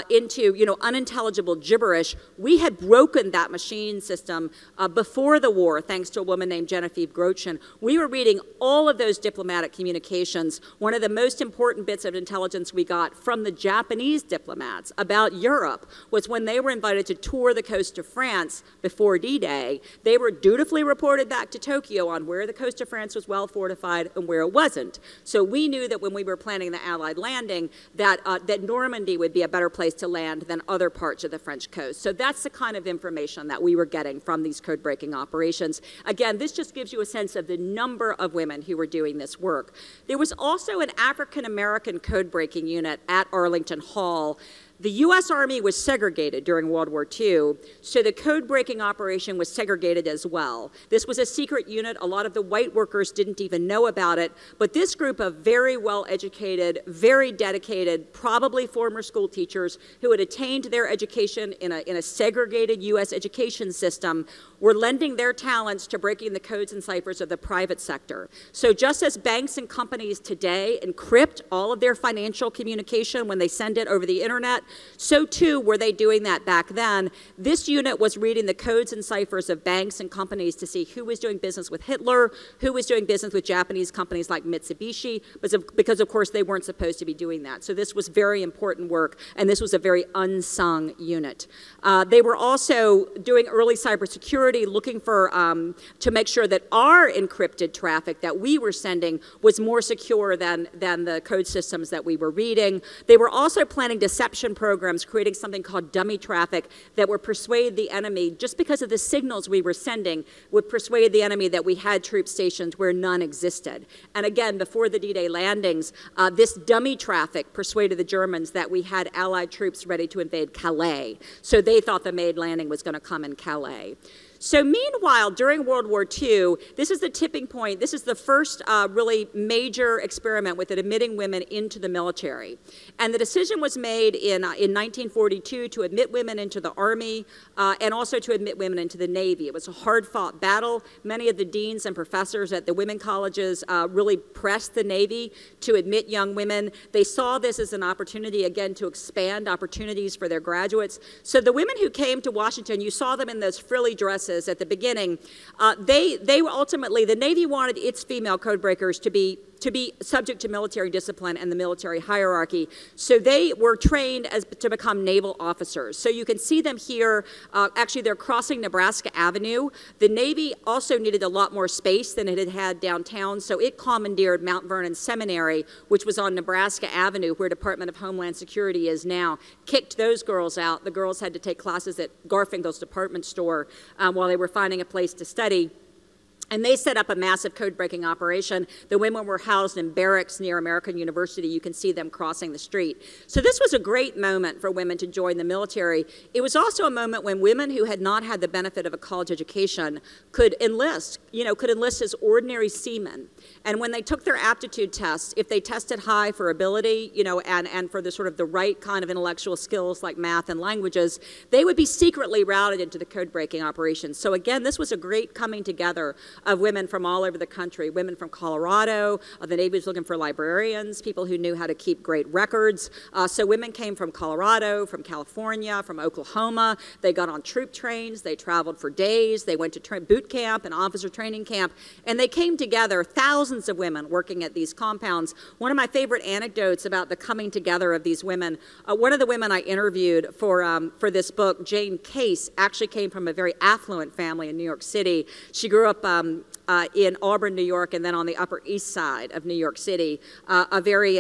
into unintelligible gibberish. We had broken that machine system before the war, thanks to a woman named Genevieve Grotchen. We were reading all of those diplomatic communications. One of the most important bits of intelligence we got from the Japanese diplomats about Europe was when they were invited to tour the coast of France before D-Day, they were dutifully reported back to Tokyo on where the coast of France was well fortified and where it wasn't. So we knew that when we were planning the Allied landing, that Normandy would be a better place to land than other parts of the French coast. So that's the kind of information that we were getting from these code-breaking operations. Again, this just gives you a sense of the number of women who were doing this work. There was also an African-American code-breaking unit at Arlington Hall. The U.S. Army was segregated during World War II, so the code-breaking operation was segregated as well. This was a secret unit. A lot of the white workers didn't even know about it, but this group of very well-educated, very dedicated, probably former school teachers who had attained their education in a segregated U.S. education system were lending their talents to breaking the codes and ciphers of the private sector. So just as banks and companies today encrypt all of their financial communication when they send it over the internet, So too were they doing that back then. This unit was reading the codes and ciphers of banks and companies to see who was doing business with Hitler, who was doing business with Japanese companies like Mitsubishi, because of course they weren't supposed to be doing that. So this was very important work, and this was a very unsung unit. They were also doing early cybersecurity, looking for to make sure that our encrypted traffic that we were sending was more secure than the code systems that we were reading. They were also planning deception programs, creating something called dummy traffic that would persuade the enemy, just because of the signals we were sending, would persuade the enemy that we had troop stations where none existed. And again, before the D-Day landings, this dummy traffic persuaded the Germans that we had Allied troops ready to invade Calais. So they thought the main landing was going to come in Calais. So meanwhile, during World War II, this is the tipping point. This is the first really major experiment with admitting women into the military. And the decision was made in 1942 to admit women into the Army and also to admit women into the Navy. It was a hard-fought battle. Many of the deans and professors at the women colleges really pressed the Navy to admit young women. They saw this as an opportunity, again, to expand opportunities for their graduates. So the women who came to Washington, you saw them in those frilly dresses at the beginning. They were ultimately, the Navy wanted its female codebreakers to be subject to military discipline and the military hierarchy. So they were trained to become naval officers. So you can see them here. Actually, they're crossing Nebraska Avenue. The Navy also needed a lot more space than it had had downtown, so it commandeered Mount Vernon Seminary, which was on Nebraska Avenue, where Department of Homeland Security is now. Kicked those girls out. The girls had to take classes at Garfinkel's department store while they were finding a place to study. And they set up a massive code-breaking operation. The women were housed in barracks near American University. You can see them crossing the street. So this was a great moment for women to join the military. It was also a moment when women who had not had the benefit of a college education could enlist as ordinary seamen. And when they took their aptitude tests, if they tested high for ability, and for the sort of the right kind of intellectual skills like math and languages, they would be secretly routed into the code-breaking operations. So again, this was a great coming together of women from all over the country, women from Colorado. The Navy was looking for librarians, people who knew how to keep great records. So women came from Colorado, from California, from Oklahoma. They got on troop trains. They traveled for days. They went to boot camp and officer training camp. And they came together, thousands of women working at these compounds. One of my favorite anecdotes about the coming together of these women, one of the women I interviewed for this book, Jane Case, actually came from a very affluent family in New York City. She grew up in Auburn, New York, and then on the Upper East Side of New York City, a very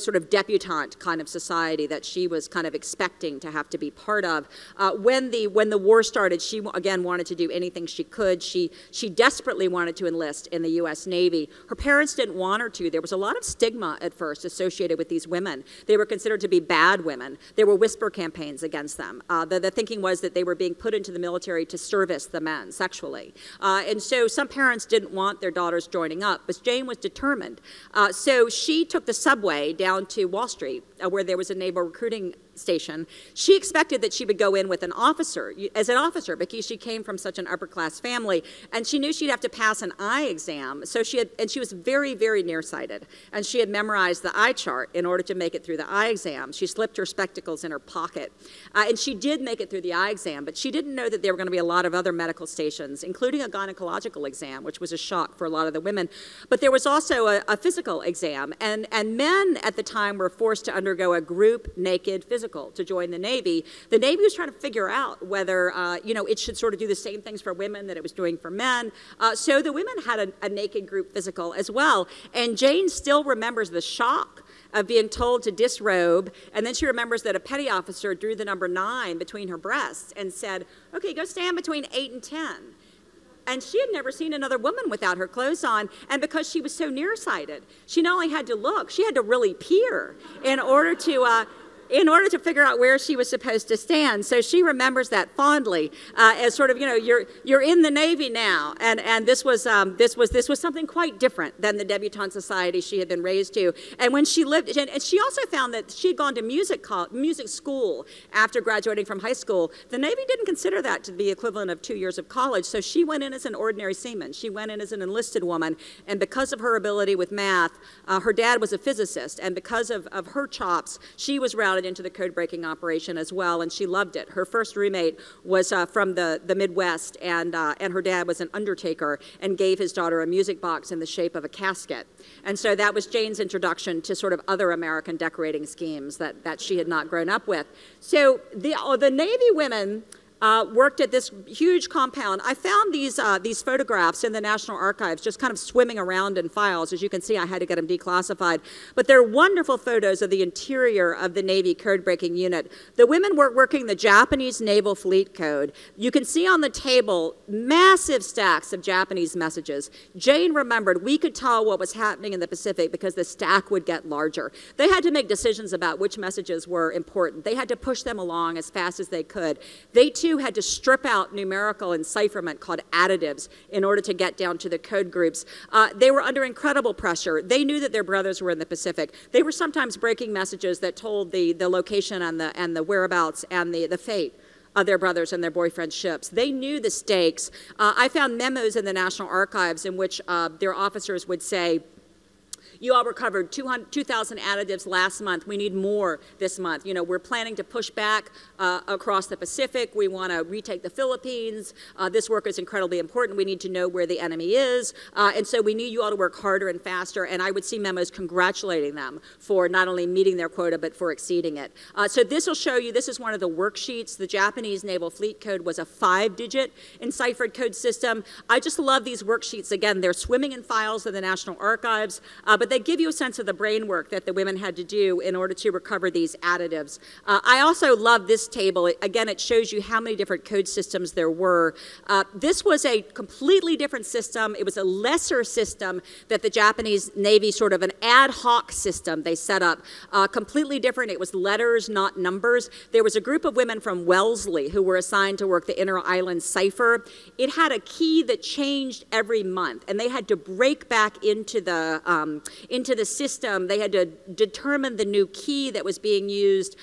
sort of debutante kind of society that she was kind of expecting to have to be part of. When the war started, she again wanted to do anything she could. She desperately wanted to enlist in the U.S. Navy. Her parents didn't want her to. There was a lot of stigma at first associated with these women. They were considered to be bad women. There were whisper campaigns against them. The thinking was that they were being put into the military to service the men sexually. And so some parents didn't want their daughters joining up, but Jane was determined. So she took the subway down to Wall Street, where there was a naval recruiting station. She expected that she would go in with an officer, because she came from such an upper-class family, and she knew she'd have to pass an eye exam. So she was very, very nearsighted, and she had memorized the eye chart in order to make it through the eye exam. She slipped her spectacles in her pocket, and she did make it through the eye exam, but she didn't know that there were going to be a lot of other medical stations, including a gynecological exam, which was a shock for a lot of the women. But there was also a physical exam, and men at the time were forced to undergo a group naked physical to join the Navy. The Navy was trying to figure out whether, it should sort of do the same things for women that it was doing for men. So the women had a naked group physical as well. And Jane still remembers the shock of being told to disrobe, and then she remembers that a petty officer drew the number 9 between her breasts and said, okay, go stand between 8 and 10. And she had never seen another woman without her clothes on, and because she was so nearsighted, she not only had to look, she had to really peer in order to figure out where she was supposed to stand. So she remembers that fondly as sort of, you're in the Navy now, and this was something quite different than the debutante society she had been raised to. And when she lived, and she also found that she had gone to music school after graduating from high school. The Navy didn't consider that to be the equivalent of 2 years of college, so she went in as an ordinary seaman. She went in as an enlisted woman, and because of her ability with math, her dad was a physicist, and because of her chops, she was routed routed into the code-breaking operation as well, and she loved it. Her first roommate was from the Midwest, and her dad was an undertaker and gave his daughter a music box in the shape of a casket. And so that was Jane's introduction to sort of other American decorating schemes that she had not grown up with. So the Navy women worked at this huge compound. I found these photographs in the National Archives just kind of swimming around in files. As you can see, I had to get them declassified. But they're wonderful photos of the interior of the Navy code-breaking unit. The women were working the Japanese Naval Fleet Code. You can see on the table massive stacks of Japanese messages. Jane remembered we could tell what was happening in the Pacific because the stack would get larger. They had to make decisions about which messages were important. They had to push them along as fast as they could. They, too, had to strip out numerical encipherment called additives in order to get down to the code groups. They were under incredible pressure. They knew that their brothers were in the Pacific. They were sometimes breaking messages that told the location and the whereabouts and the fate of their brothers and their boyfriends' ships. They knew the stakes. I found memos in the National Archives in which their officers would say, you all recovered 2,000 additives last month. We need more this month. You know, we're planning to push back across the Pacific. We want to retake the Philippines. This work is incredibly important. We need to know where the enemy is. And so we need you all to work harder and faster. And I would see memos congratulating them for not only meeting their quota, but for exceeding it. So this will show you, this is one of the worksheets. The Japanese Naval Fleet Code was a 5-digit enciphered code system. I just love these worksheets. Again, they're swimming in files in the National Archives, but they give you a sense of the brain work that the women had to do in order to recover these additives. I also love this table. Again, it shows you how many different code systems there were. This was a completely different system. It was a lesser system that the Japanese Navy, sort of an ad hoc system they set up. Completely different. It was letters, not numbers. There was a group of women from Wellesley who were assigned to work the inter-island cipher. It had a key that changed every month, and they had to break back into the system. They had to determine the new key that was being used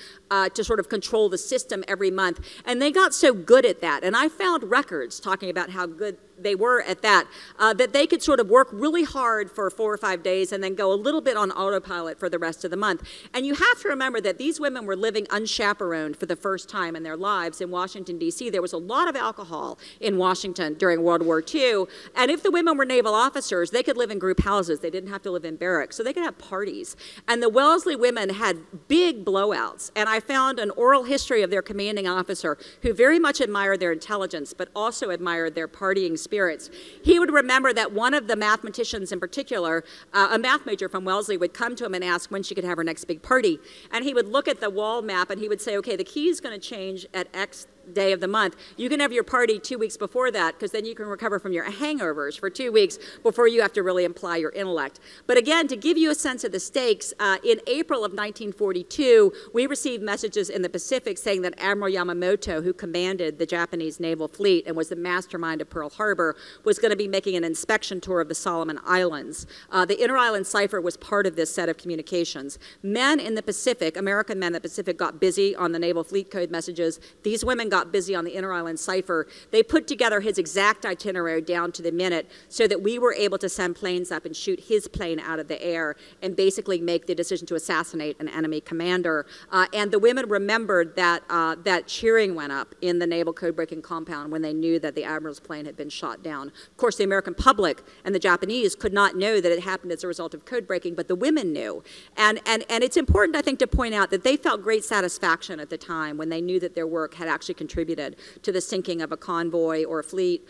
to sort of control the system every month. And they got so good at that. And I found records talking about how good they were at that, that they could sort of work really hard for 4 or 5 days and then go a little bit on autopilot for the rest of the month. And you have to remember that these women were living unchaperoned for the first time in their lives in Washington, D.C. There was a lot of alcohol in Washington during World War II. And if the women were naval officers, they could live in group houses. They didn't have to live in barracks. So they could have parties. And the Wellesley women had big blowouts. And I found an oral history of their commanding officer who very much admired their intelligence, but also admired their partying spirits. He would remember that one of the mathematicians in particular, a math major from Wellesley, would come to him and ask when she could have her next big party. And he would look at the wall map and he would say, okay, the key is going to change at X day of the month. You can have your party 2 weeks before that because then you can recover from your hangovers for 2 weeks before you have to really apply your intellect. But again, to give you a sense of the stakes, in April of 1942, we received messages in the Pacific saying that Admiral Yamamoto, who commanded the Japanese naval fleet and was the mastermind of Pearl Harbor, was going to be making an inspection tour of the Solomon Islands. The Inter-Island Cipher was part of this set of communications. Men in the Pacific, American men in the Pacific, got busy on the Naval Fleet Code messages. These women got busy on the Inter-Island Cipher. They put together his exact itinerary down to the minute so that we were able to send planes up and shoot his plane out of the air and basically make the decision to assassinate an enemy commander. And the women remembered that that cheering went up in the naval code-breaking compound when they knew that the admiral's plane had been shot down. Of course, the American public and the Japanese could not know that it happened as a result of code-breaking, but the women knew. And it's important, I think, to point out that they felt great satisfaction at the time when they knew that their work had actually contributed to the sinking of a convoy or a fleet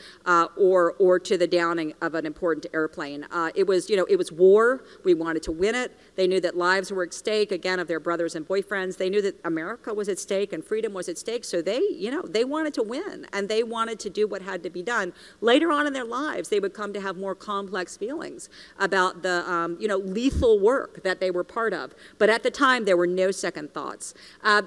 or to the downing of an important airplane. It was war. We wanted to win it. They knew that lives were at stake, again, of their brothers and boyfriends. They knew that America was at stake and freedom was at stake, so they wanted to win, and they wanted to do what had to be done. Later on in their lives, they would come to have more complex feelings about the lethal work that they were part of. But at the time, there were no second thoughts.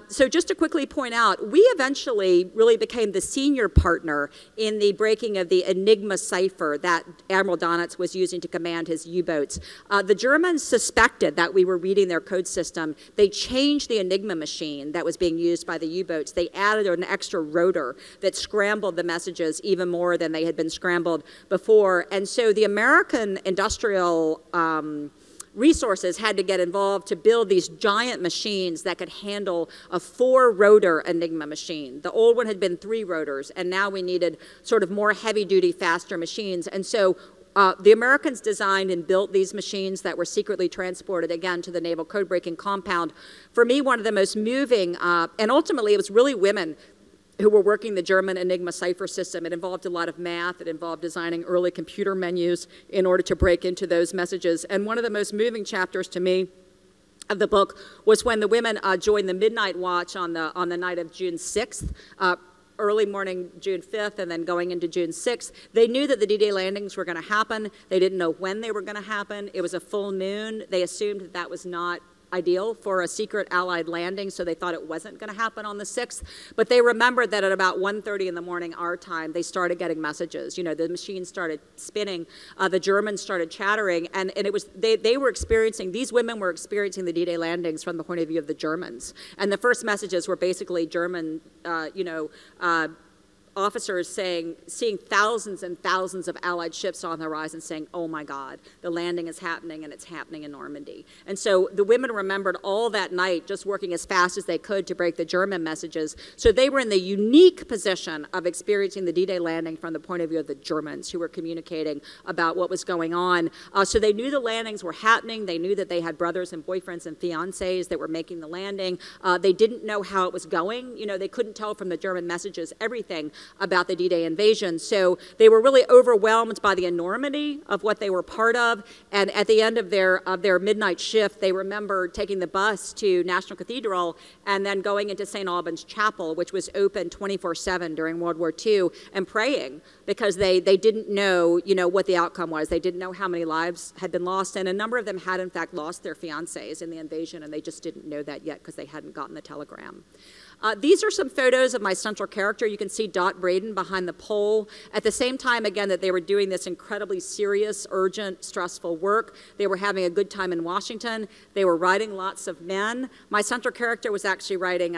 So just to quickly point out, we eventually really became the senior partner in the breaking of the Enigma cipher that Admiral Donitz was using to command his U-boats. The Germans suspected that we were reading their code system. They changed the Enigma machine that was being used by the U-boats. They added an extra rotor that scrambled the messages even more than they had been scrambled before. And so the American industrial resources had to get involved to build these giant machines that could handle a 4-rotor Enigma machine. The old one had been 3 rotors, and now we needed sort of more heavy-duty, faster machines. And so the Americans designed and built these machines that were secretly transported, again, to the naval code-breaking compound. For me, one of the most moving, and ultimately it was really women who were working the German Enigma cipher system. It involved a lot of math. It involved designing early computer menus in order to break into those messages. And one of the most moving chapters to me of the book was when the women joined the midnight watch on the night of June 6th, early morning June 5th, and then going into June 6th. They knew that the D-Day landings were going to happen. They didn't know when they were going to happen. It was a full moon. They assumed that that was not ideal for a secret Allied landing, so they thought it wasn't going to happen on the 6th. But they remembered that at about 1:30 in the morning our time, they started getting messages. You know, the machines started spinning, the Germans started chattering, and it was, they were experiencing, these women were experiencing the D-Day landings from the point of view of the Germans. And the first messages were basically German, officers seeing thousands and thousands of Allied ships on the horizon saying, oh my God, the landing is happening and it's happening in Normandy. And so the women remembered all that night just working as fast as they could to break the German messages. So they were in the unique position of experiencing the D-Day landing from the point of view of the Germans who were communicating about what was going on. So they knew the landings were happening. They knew that they had brothers and boyfriends and fiancés that were making the landing. They didn't know how it was going. You know, they couldn't tell from the German messages everything about the D-Day invasion. So they were really overwhelmed by the enormity of what they were part of. And at the end of their midnight shift, they remember taking the bus to National Cathedral and then going into St. Albans Chapel, which was open 24/7 during World War II, and praying because they didn't know, what the outcome was. They didn't know how many lives had been lost, and a number of them had in fact lost their fiancés in the invasion, and they just didn't know that yet because they hadn't gotten the telegram. These are some photos of my central character. You can see Dot Braden behind the pole. At the same time, again, that they were doing this incredibly serious, urgent, stressful work. They were having a good time in Washington. They were writing lots of men. My central character was actually writing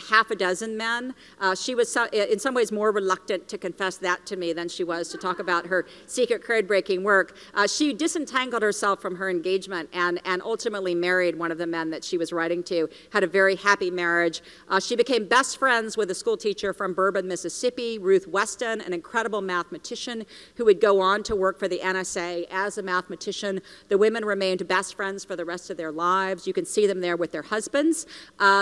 half a dozen men. She was in some ways more reluctant to confess that to me than she was to talk about her secret code-breaking work. She disentangled herself from her engagement and ultimately married one of the men that she was writing to, had a very happy marriage. She became best friends with a school teacher from Bourbon, Mississippi, Ruth Weston, an incredible mathematician who would go on to work for the NSA as a mathematician. The women remained best friends for the rest of their lives. You can see them there with their husbands.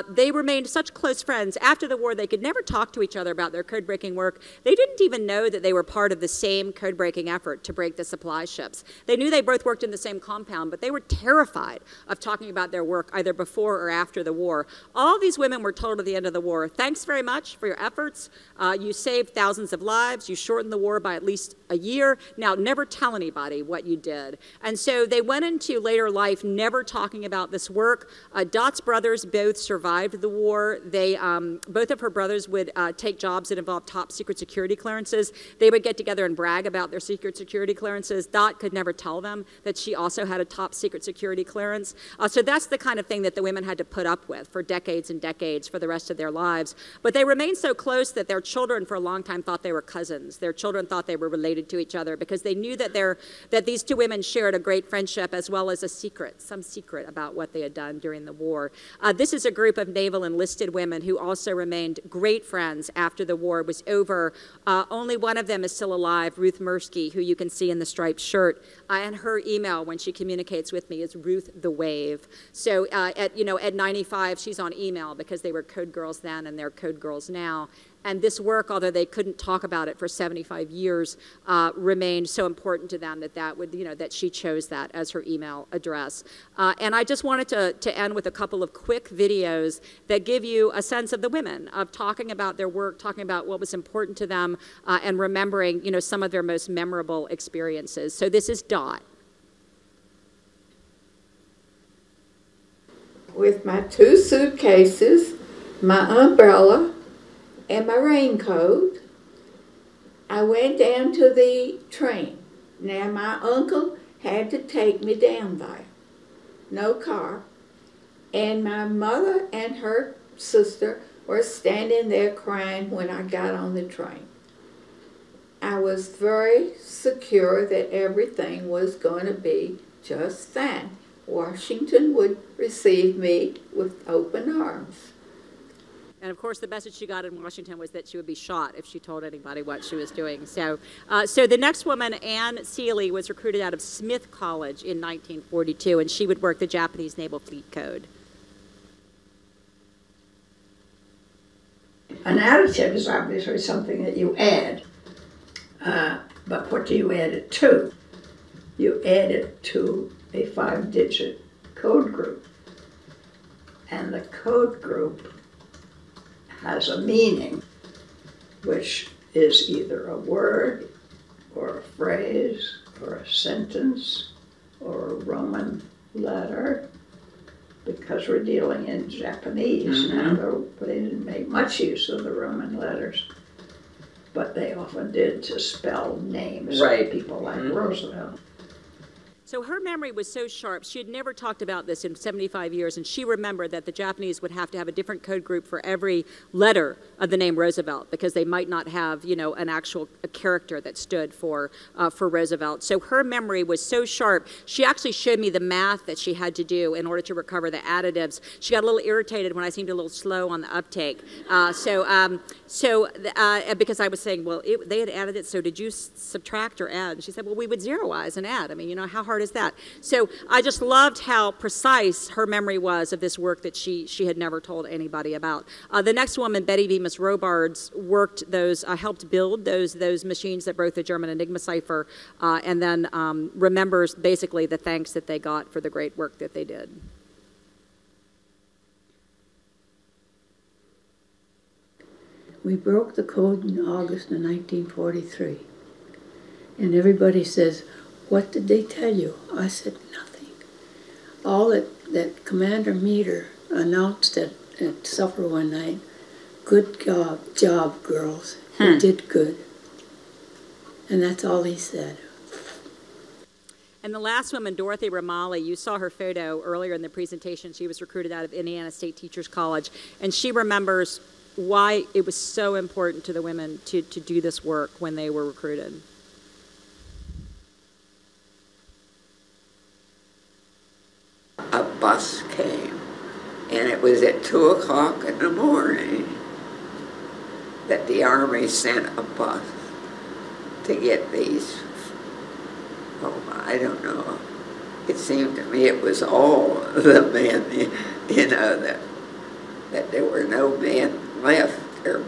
They remained such close friends. After the war, they could never talk to each other about their code-breaking work. They didn't even know that they were part of the same code-breaking effort to break the supply ships. They knew they both worked in the same compound, but they were terrified of talking about their work either before or after the war. All these women were told at the end of the war, thanks very much for your efforts. You saved thousands of lives. You shortened the war by at least a year. Now, never tell anybody what you did. And so they went into later life never talking about this work. Dot's brothers both survived the war. Both of her brothers would take jobs that involved top secret security clearances. They would get together and brag about their secret security clearances. Dot could never tell them that she also had a top secret security clearance. So that's the kind of thing that the women had to put up with for decades and decades for the rest of their lives. But they remained so close that their children for a long time thought they were cousins. Their children thought they were related to each other because they knew that these two women shared a great friendship as well as some secret about what they had done during the war. This is a group of naval enlisted women who also remained great friends after the war was over. Only one of them is still alive, Ruth Mirsky, who you can see in the striped shirt. And her email when she communicates with me is Ruth the Wave. So at 95, she's on email because they were code girls then and they're code girls now. And this work, although they couldn't talk about it for 75 years, remained so important to them that she chose that as her email address. And I just wanted to end with a couple of quick videos that give you a sense of the women, of talking about their work, talking about what was important to them, and remembering, some of their most memorable experiences. So this is Dot. With my 2 suitcases, my umbrella, and my raincoat, I went down to the train. Now, my uncle had to take me down there. No car. And my mother and her sister were standing there crying when I got on the train. I was very secure that everything was going to be just fine. Washington would receive me with open arms. And of course, the message she got in Washington was that she would be shot if she told anybody what she was doing. So the next woman, Anne Seeley, was recruited out of Smith College in 1942, and she would work the Japanese Naval Fleet Code. An additive is obviously something that you add, but what do you add it to? You add it to a 5-digit code group, and the code group has a meaning, which is either a word or a phrase or a sentence or a Roman letter, because we're dealing in Japanese now. They didn't make much use of the Roman letters, but they often did to spell names of people like Roosevelt. So her memory was so sharp, she had never talked about this in 75 years, and she remembered that the Japanese would have to have a different code group for every letter of the name Roosevelt, because they might not have, you know, an actual character that stood for Roosevelt. So her memory was so sharp, she actually showed me the math that she had to do in order to recover the additives. She got a little irritated when I seemed a little slow on the uptake. Because I was saying, well, they had added it, so did you subtract or add? And she said, well, we would zeroize and add. I mean, you know, how hard is that? So I just loved how precise her memory was of this work that she had never told anybody about. The next woman, Betty Bemis Robards, worked those, helped build those machines that wrote the German Enigma cipher, and then remembers basically the thanks that they got for the great work that they did. We broke the code in August of 1943. And everybody says, what did they tell you? I said, nothing. All that Commander Meter announced at supper one night, good job, girls. You did good. And that's all he said. And the last woman, Dorothy Romali, you saw her photo earlier in the presentation. She was recruited out of Indiana State Teachers College. And she remembers why it was so important to the women to do this work when they were recruited. A bus came, and it was at 2 o'clock in the morning that the Army sent a bus to get these, I don't know, it seemed to me it was all the men, you know, that there were no men left there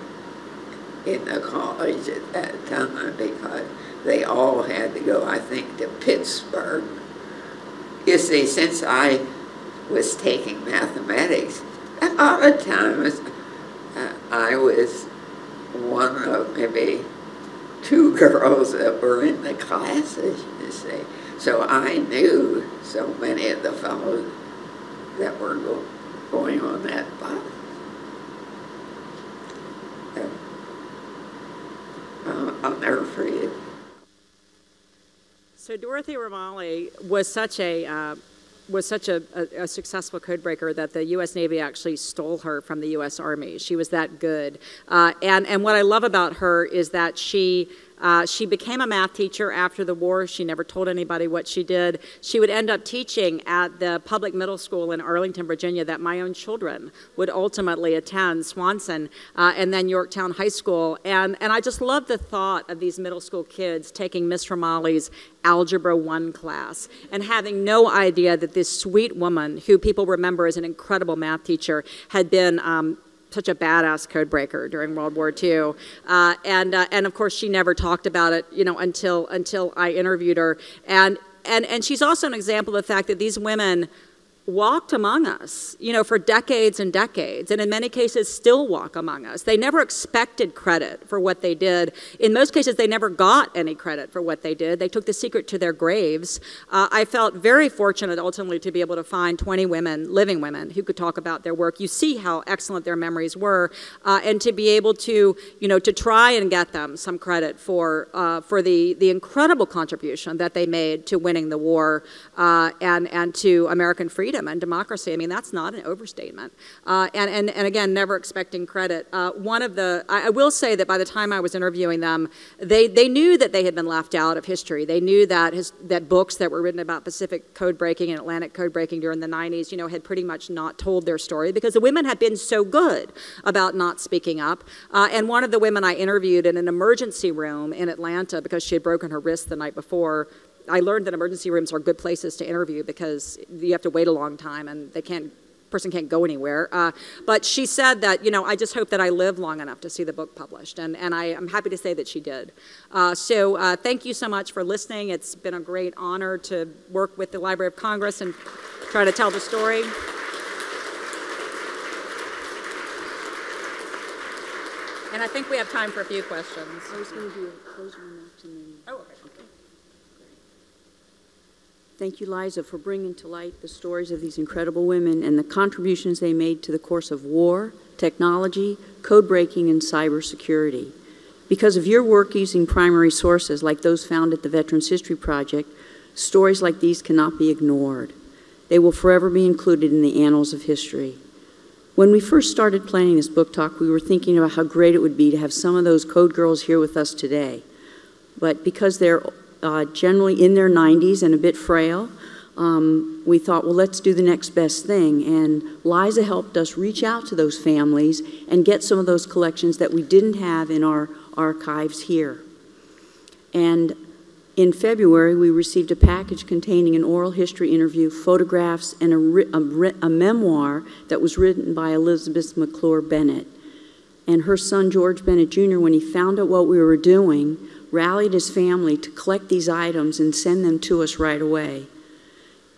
in the college at that time, because they all had to go, I think, to Pittsburgh. You see, since I was taking mathematics, a lot of times I was one of maybe 2 girls that were in the classes, you see. So I knew so many of the fellows that were going on that bus. I'll never forget. So Dorothy Romali was such a successful codebreaker that the U.S. Navy actually stole her from the U.S. Army. She was that good. And what I love about her is that she became a math teacher after the war. She never told anybody what she did. She would end up teaching at the public middle school in Arlington, Virginia, that my own children would ultimately attend, Swanson, and then Yorktown High School. And I just love the thought of these middle school kids taking Miss Romali's Algebra 1 class and having no idea that this sweet woman, who people remember as an incredible math teacher, had been such a badass codebreaker during World War II, and of course she never talked about it, you know, until I interviewed her, and she's also an example of the fact that these women walked among us, you know, for decades and decades, and in many cases still walk among us. They never expected credit for what they did. In most cases, they never got any credit for what they did. They took the secret to their graves. I felt very fortunate ultimately to be able to find 20 women, living women, who could talk about their work. You see how excellent their memories were, and to be able to, you know, to try and get them some credit for the incredible contribution that they made to winning the war and to American freedom. freedom and democracy. I mean, that's not an overstatement. And again, never expecting credit. I will say that by the time I was interviewing them, they knew that they had been left out of history. They knew that books that were written about Pacific code breaking and Atlantic code breaking during the 90s, you know, had pretty much not told their story because the women had been so good about not speaking up. And one of the women I interviewed in an emergency room in Atlanta, because she had broken her wrist the night before, I learned that emergency rooms are good places to interview because you have to wait a long time and person can't go anywhere. But she said that, you know, I just hope that I live long enough to see the book published. And I'm happy to say that she did. So thank you so much for listening. It's been a great honor to work with the Library of Congress and try to tell the story. And I think we have time for a few questions. I was going to do a closing remarks and then... Oh, okay. Thank you, Liza, for bringing to light the stories of these incredible women and the contributions they made to the course of war, technology, code breaking, and cybersecurity. Because of your work using primary sources like those found at the Veterans History Project, stories like these cannot be ignored. They will forever be included in the annals of history. When we first started planning this book talk, we were thinking about how great it would be to have some of those code girls here with us today. But because they're generally in their 90s and a bit frail, we thought, well, let's do the next best thing. And Liza helped us reach out to those families and get some of those collections that we didn't have in our archives here. And in February, we received a package containing an oral history interview, photographs, and a memoir that was written by Elizabeth McClure Bennett. And her son, George Bennett Jr., when he found out what we were doing, rallied his family to collect these items and send them to us right away.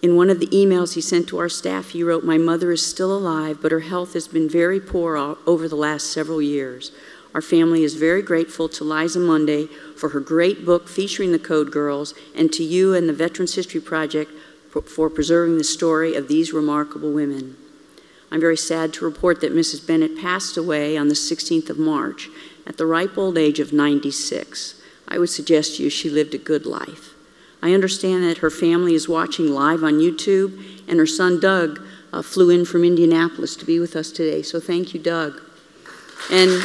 In one of the emails he sent to our staff, he wrote, "My mother is still alive, but her health has been very poor over the last several years. Our family is very grateful to Liza Mundy for her great book featuring the Code Girls, and to you and the Veterans History Project for preserving the story of these remarkable women." I'm very sad to report that Mrs. Bennett passed away on the 16th of March at the ripe old age of 96. I would suggest to you she lived a good life. I understand that her family is watching live on YouTube, and her son Doug flew in from Indianapolis to be with us today. So thank you, Doug. And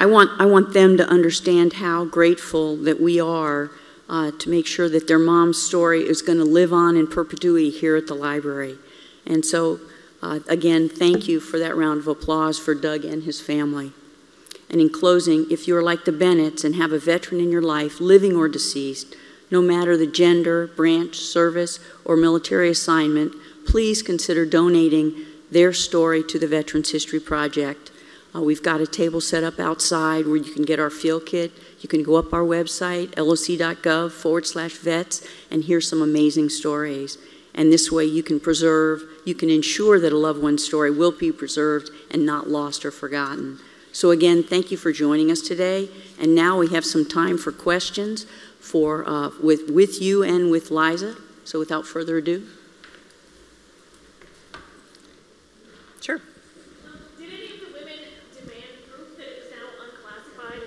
I want them to understand how grateful that we are to make sure that their mom's story is going to live on in perpetuity here at the library. And so, again, thank you for that round of applause for Doug and his family. And in closing, if you're like the Bennetts and have a veteran in your life, living or deceased, no matter the gender, branch, service, or military assignment, please consider donating their story to the Veterans History Project. We've got a table set up outside where you can get our field kit. You can go up our website, loc.gov/vets, and hear some amazing stories. And this way you can ensure that a loved one's story will be preserved and not lost or forgotten. So again, thank you for joining us today. And now we have some time for questions with you and with Liza. So without further ado. Sure. Did any of the women demand proof that it was now unclassified?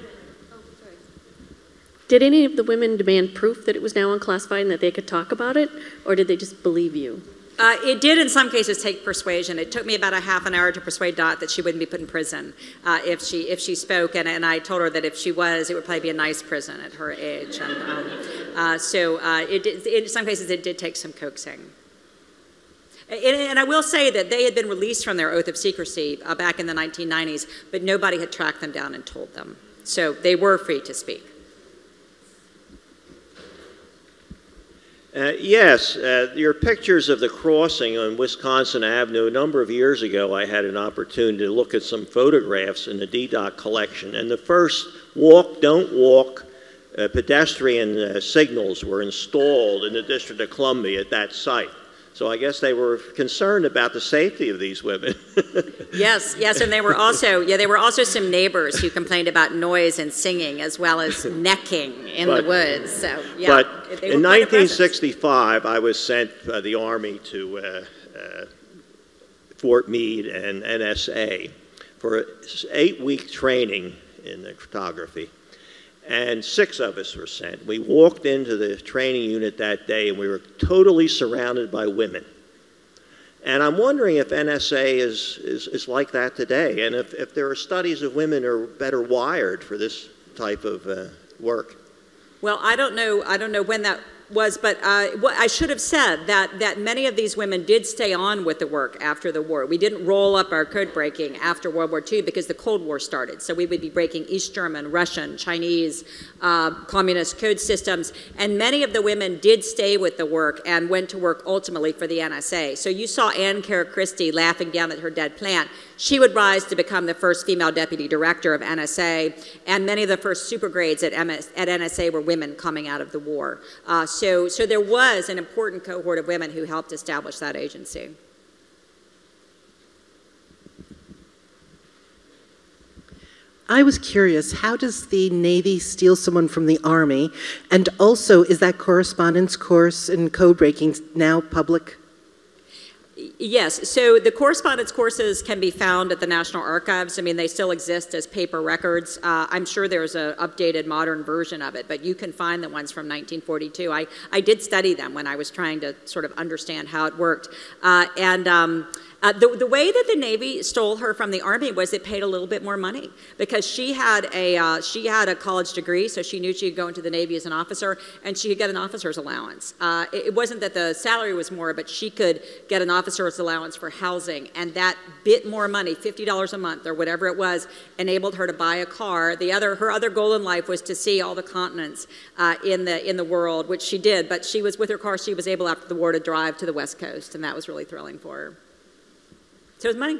Did any of the women demand proof that it was now unclassified and that they could talk about it? Or did they just believe you? It did in some cases take persuasion. It took me about a half an hour to persuade Dot that she wouldn't be put in prison if she spoke, and I told her that if she was, it would probably be a nice prison at her age. And in some cases it did take some coaxing. And I will say that they had been released from their oath of secrecy back in the 1990s, but nobody had tracked them down and told them. So they were free to speak. Yes, your pictures of the crossing on Wisconsin Avenue, a number of years ago I had an opportunity to look at some photographs in the DDay collection, and the first walk, don't walk pedestrian signals were installed in the District of Columbia at that site. So I guess they were concerned about the safety of these women. Yes, and they were also some neighbors who complained about noise and singing as well as necking in the woods. So yeah. But in 1965, I was sent by the Army to Fort Meade and NSA for an 8-week training in cryptography. and 6 of us were sent. We walked into the training unit that day, and we were totally surrounded by women. And I'm wondering if NSA is like that today, and if there are studies of women who are better wired for this type of work. Well, I don't know when that was, but what I should have said that many of these women did stay on with the work after the war. We didn't roll up our code breaking after World War II because the Cold War started. So we would be breaking East German, Russian, Chinese, communist code systems. And many of the women did stay with the work and went to work ultimately for the NSA. So you saw Ann Cara Christie laughing down at her dead plant. She would rise to become the first female deputy director of NSA, and many of the first super grades at NSA were women coming out of the war. So there was an important cohort of women who helped establish that agency. I was curious, how does the Navy steal someone from the Army? And also, is that correspondence course in code breaking now public? Yes, so the correspondence courses can be found at the National Archives. I mean, they still exist as paper records. I'm sure there's an updated modern version of it, but you can find the ones from 1942. I did study them when I was trying to sort of understand how it worked. The way that the Navy stole her from the Army was it paid a little bit more money because she had a college degree, so she knew she could go into the Navy as an officer, and she could get an officer's allowance. It wasn't that the salary was more, but she could get an officer's allowance for housing, and that bit more money, $50 a month or whatever it was, enabled her to buy a car. Her other goal in life was to see all the continents in the world, which she did, but she was with her car, she was able after the war to drive to the West Coast, and that was really thrilling for her. So it's money.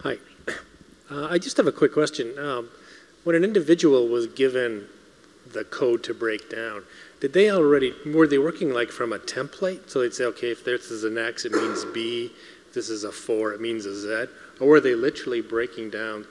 Hi. I just have a quick question. When an individual was given the code to break down, were they working like from a template? So they'd say, okay, if this is an X, it means B. If this is a 4, it means a Z. Or were they literally breaking down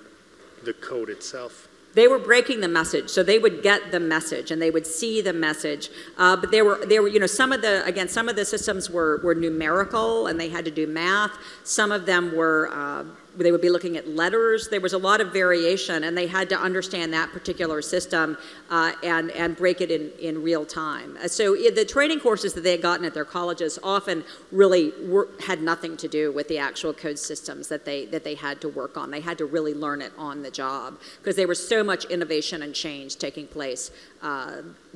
the code itself? They were breaking the message, so they would get the message and they would see the message. But there were, you know, some of the systems were numerical and they had to do math. Some of them were, they would be looking at letters. There was a lot of variation, and they had to understand that particular system and break it in real time. So the training courses that they had gotten at their colleges often really had nothing to do with the actual code systems that they had to work on. They had to really learn it on the job because there was so much innovation and change taking place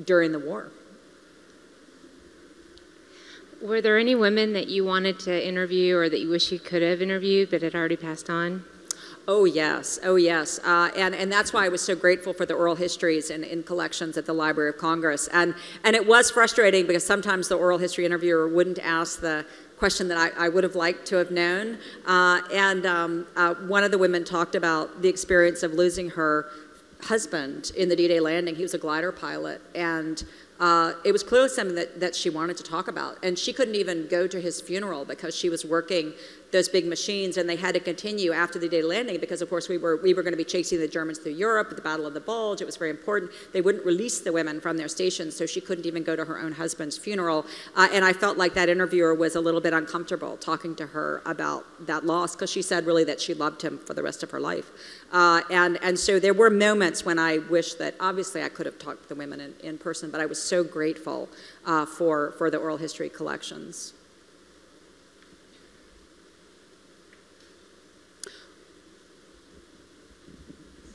during the war. Were there any women that you wanted to interview or that you wish you could have interviewed but had already passed on? Oh yes, oh yes, and that's why I was so grateful for the oral histories in collections at the Library of Congress. And it was frustrating because sometimes the oral history interviewer wouldn't ask the question that I would have liked to have known. One of the women talked about the experience of losing her husband in the D-Day landing. He was a glider pilot, and it was clearly something that she wanted to talk about. And she couldn't even go to his funeral because she was working those big machines, and they had to continue after the D-Day landing because, of course, we were going to be chasing the Germans through Europe at the Battle of the Bulge. It was very important. They wouldn't release the women from their stations, so she couldn't even go to her own husband's funeral. And I felt like that interviewer was a little bit uncomfortable talking to her about that loss because she said really that she loved him for the rest of her life. And so there were moments when I wished that obviously I could have talked to the women in person, but I was so grateful for the oral history collections.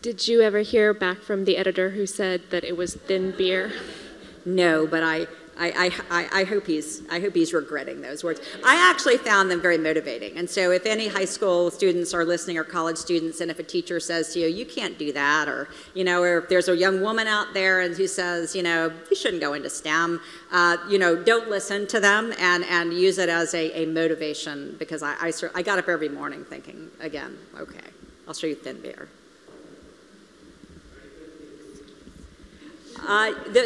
Did you ever hear back from the editor who said that it was thin beer? No, but I hope he's regretting those words. I actually found them very motivating. And so if any high school students are listening or college students, and if a teacher says to you, you can't do that, or, you know, or if there's a young woman out there and who says, you know, you shouldn't go into STEM, you know, don't listen to them and use it as a motivation, because I got up every morning thinking, again, okay, I'll show you thin beer.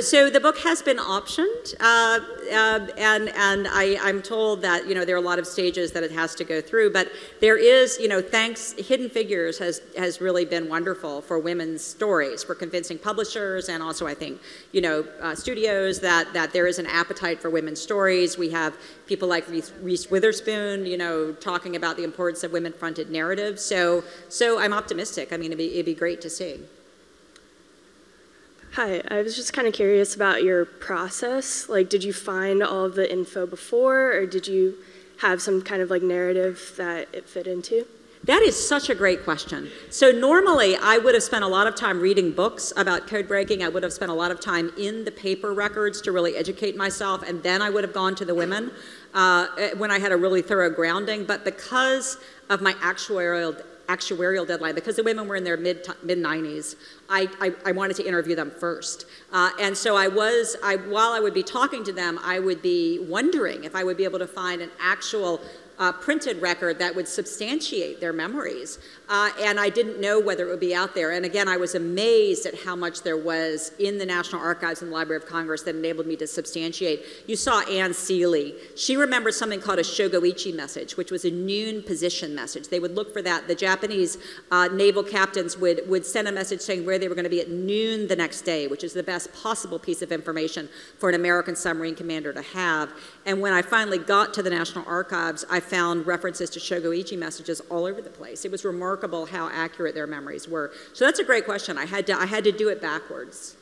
So the book has been optioned, and I'm told that there are a lot of stages that it has to go through. But there is, thanks Hidden Figures has really been wonderful for women's stories, for convincing publishers, and also I think studios that there is an appetite for women's stories. We have people like Reese Witherspoon, talking about the importance of women-fronted narratives. So I'm optimistic. I mean, it'd be great to see. Hi, I was just kind of curious about your process. Like, did you find all of the info before, or did you have some kind of narrative that it fit into? That is such a great question. So normally I would have spent a lot of time reading books about code breaking. I would have spent a lot of time in the paper records to really educate myself, and then I would have gone to the women when I had a really thorough grounding. But because of my actuarial deadline, because the women were in their mid-90s, I wanted to interview them first. And so while I would be talking to them, I would be wondering if I would be able to find an actual printed record that would substantiate their memories. And I didn't know whether it would be out there. And again, I was amazed at how much there was in the National Archives and the Library of Congress that enabled me to substantiate. You saw Anne Seeley. She remembered something called a shogoichi message, which was a noon position message. They would look for that. The Japanese naval captains would send a message saying where they were going to be at noon the next day, which is the best possible piece of information for an American submarine commander to have. And when I finally got to the National Archives, I found references to shogoichi messages all over the place. It was remarkable how accurate their memories were. So that's a great question. I had to do it backwards.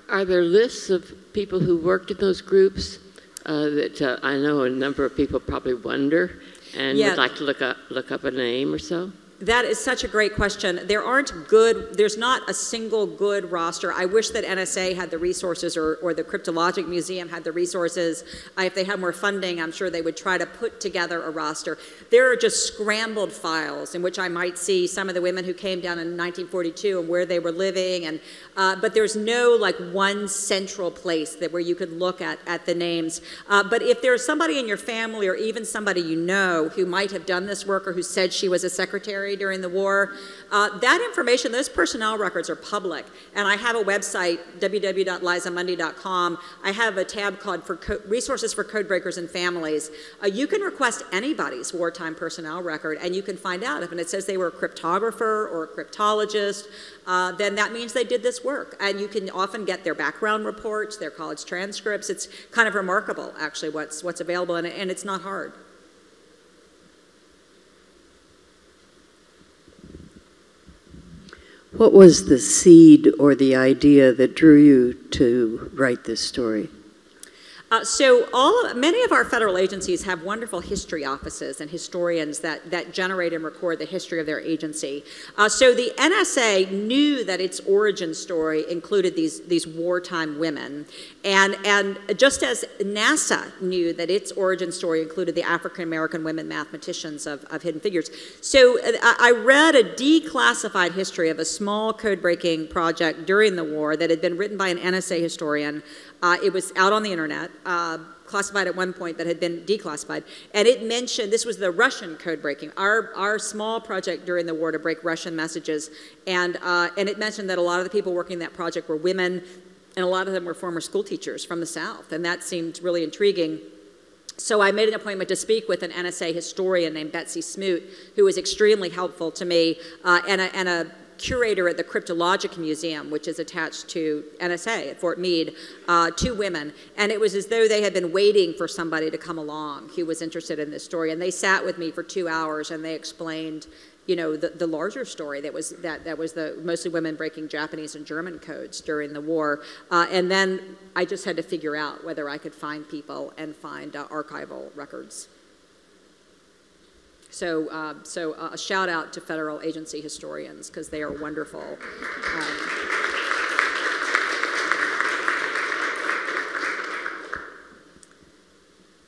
Are there lists of people who worked in those groups that I know a number of people probably wonder and would like to look up a name or so? That is such a great question. There's not a single good roster. I wish that NSA had the resources or the Cryptologic Museum had the resources. If they had more funding, I'm sure they would try to put together a roster. There are just scrambled files in which I might see some of the women who came down in 1942 and where they were living, but there's no one central place where you could look at the names. But if there's somebody in your family or even somebody you know who might have done this work or who said she was a secretary during the war, that information, those personnel records are public. And I have a website, www.lizamundy.com. I have a tab called Resources for Codebreakers and Families. You can request anybody's wartime personnel record, and you can find out if it says they were a cryptographer or a cryptologist, then that means they did this work. And you can often get their background reports, their college transcripts. It's kind of remarkable, actually, what's available, and it's not hard. What was the seed or the idea that drew you to write this story? Many of our federal agencies have wonderful history offices and historians that generate and record the history of their agency. So the NSA knew that its origin story included these wartime women, and just as NASA knew that its origin story included the African American women mathematicians of Hidden Figures. So I read a declassified history of a small code-breaking project during the war that had been written by an NSA historian. It was out on the internet, classified at one point, that had been declassified, and it mentioned, this was the Russian code breaking, our small project during the war to break Russian messages, and it mentioned that a lot of the people working that project were women, and a lot of them were former school teachers from the South, and that seemed really intriguing. So I made an appointment to speak with an NSA historian named Betsy Smoot, who was extremely helpful to me, and a curator at the Cryptologic Museum, which is attached to NSA at Fort Meade, 2 women. And it was as though they had been waiting for somebody to come along who was interested in this story. And they sat with me for 2 hours and they explained, the larger story that was the mostly women breaking Japanese and German codes during the war. And then I just had to figure out whether I could find people and find archival records. So a shout out to federal agency historians because they are wonderful.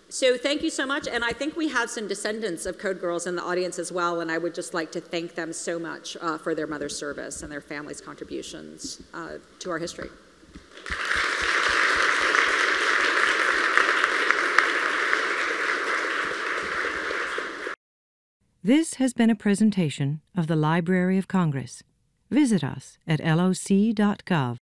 So thank you so much, and I think we have some descendants of Code Girls in the audience as well, and I would just like to thank them so much for their mother's service and their family's contributions to our history. This has been a presentation of the Library of Congress. Visit us at loc.gov.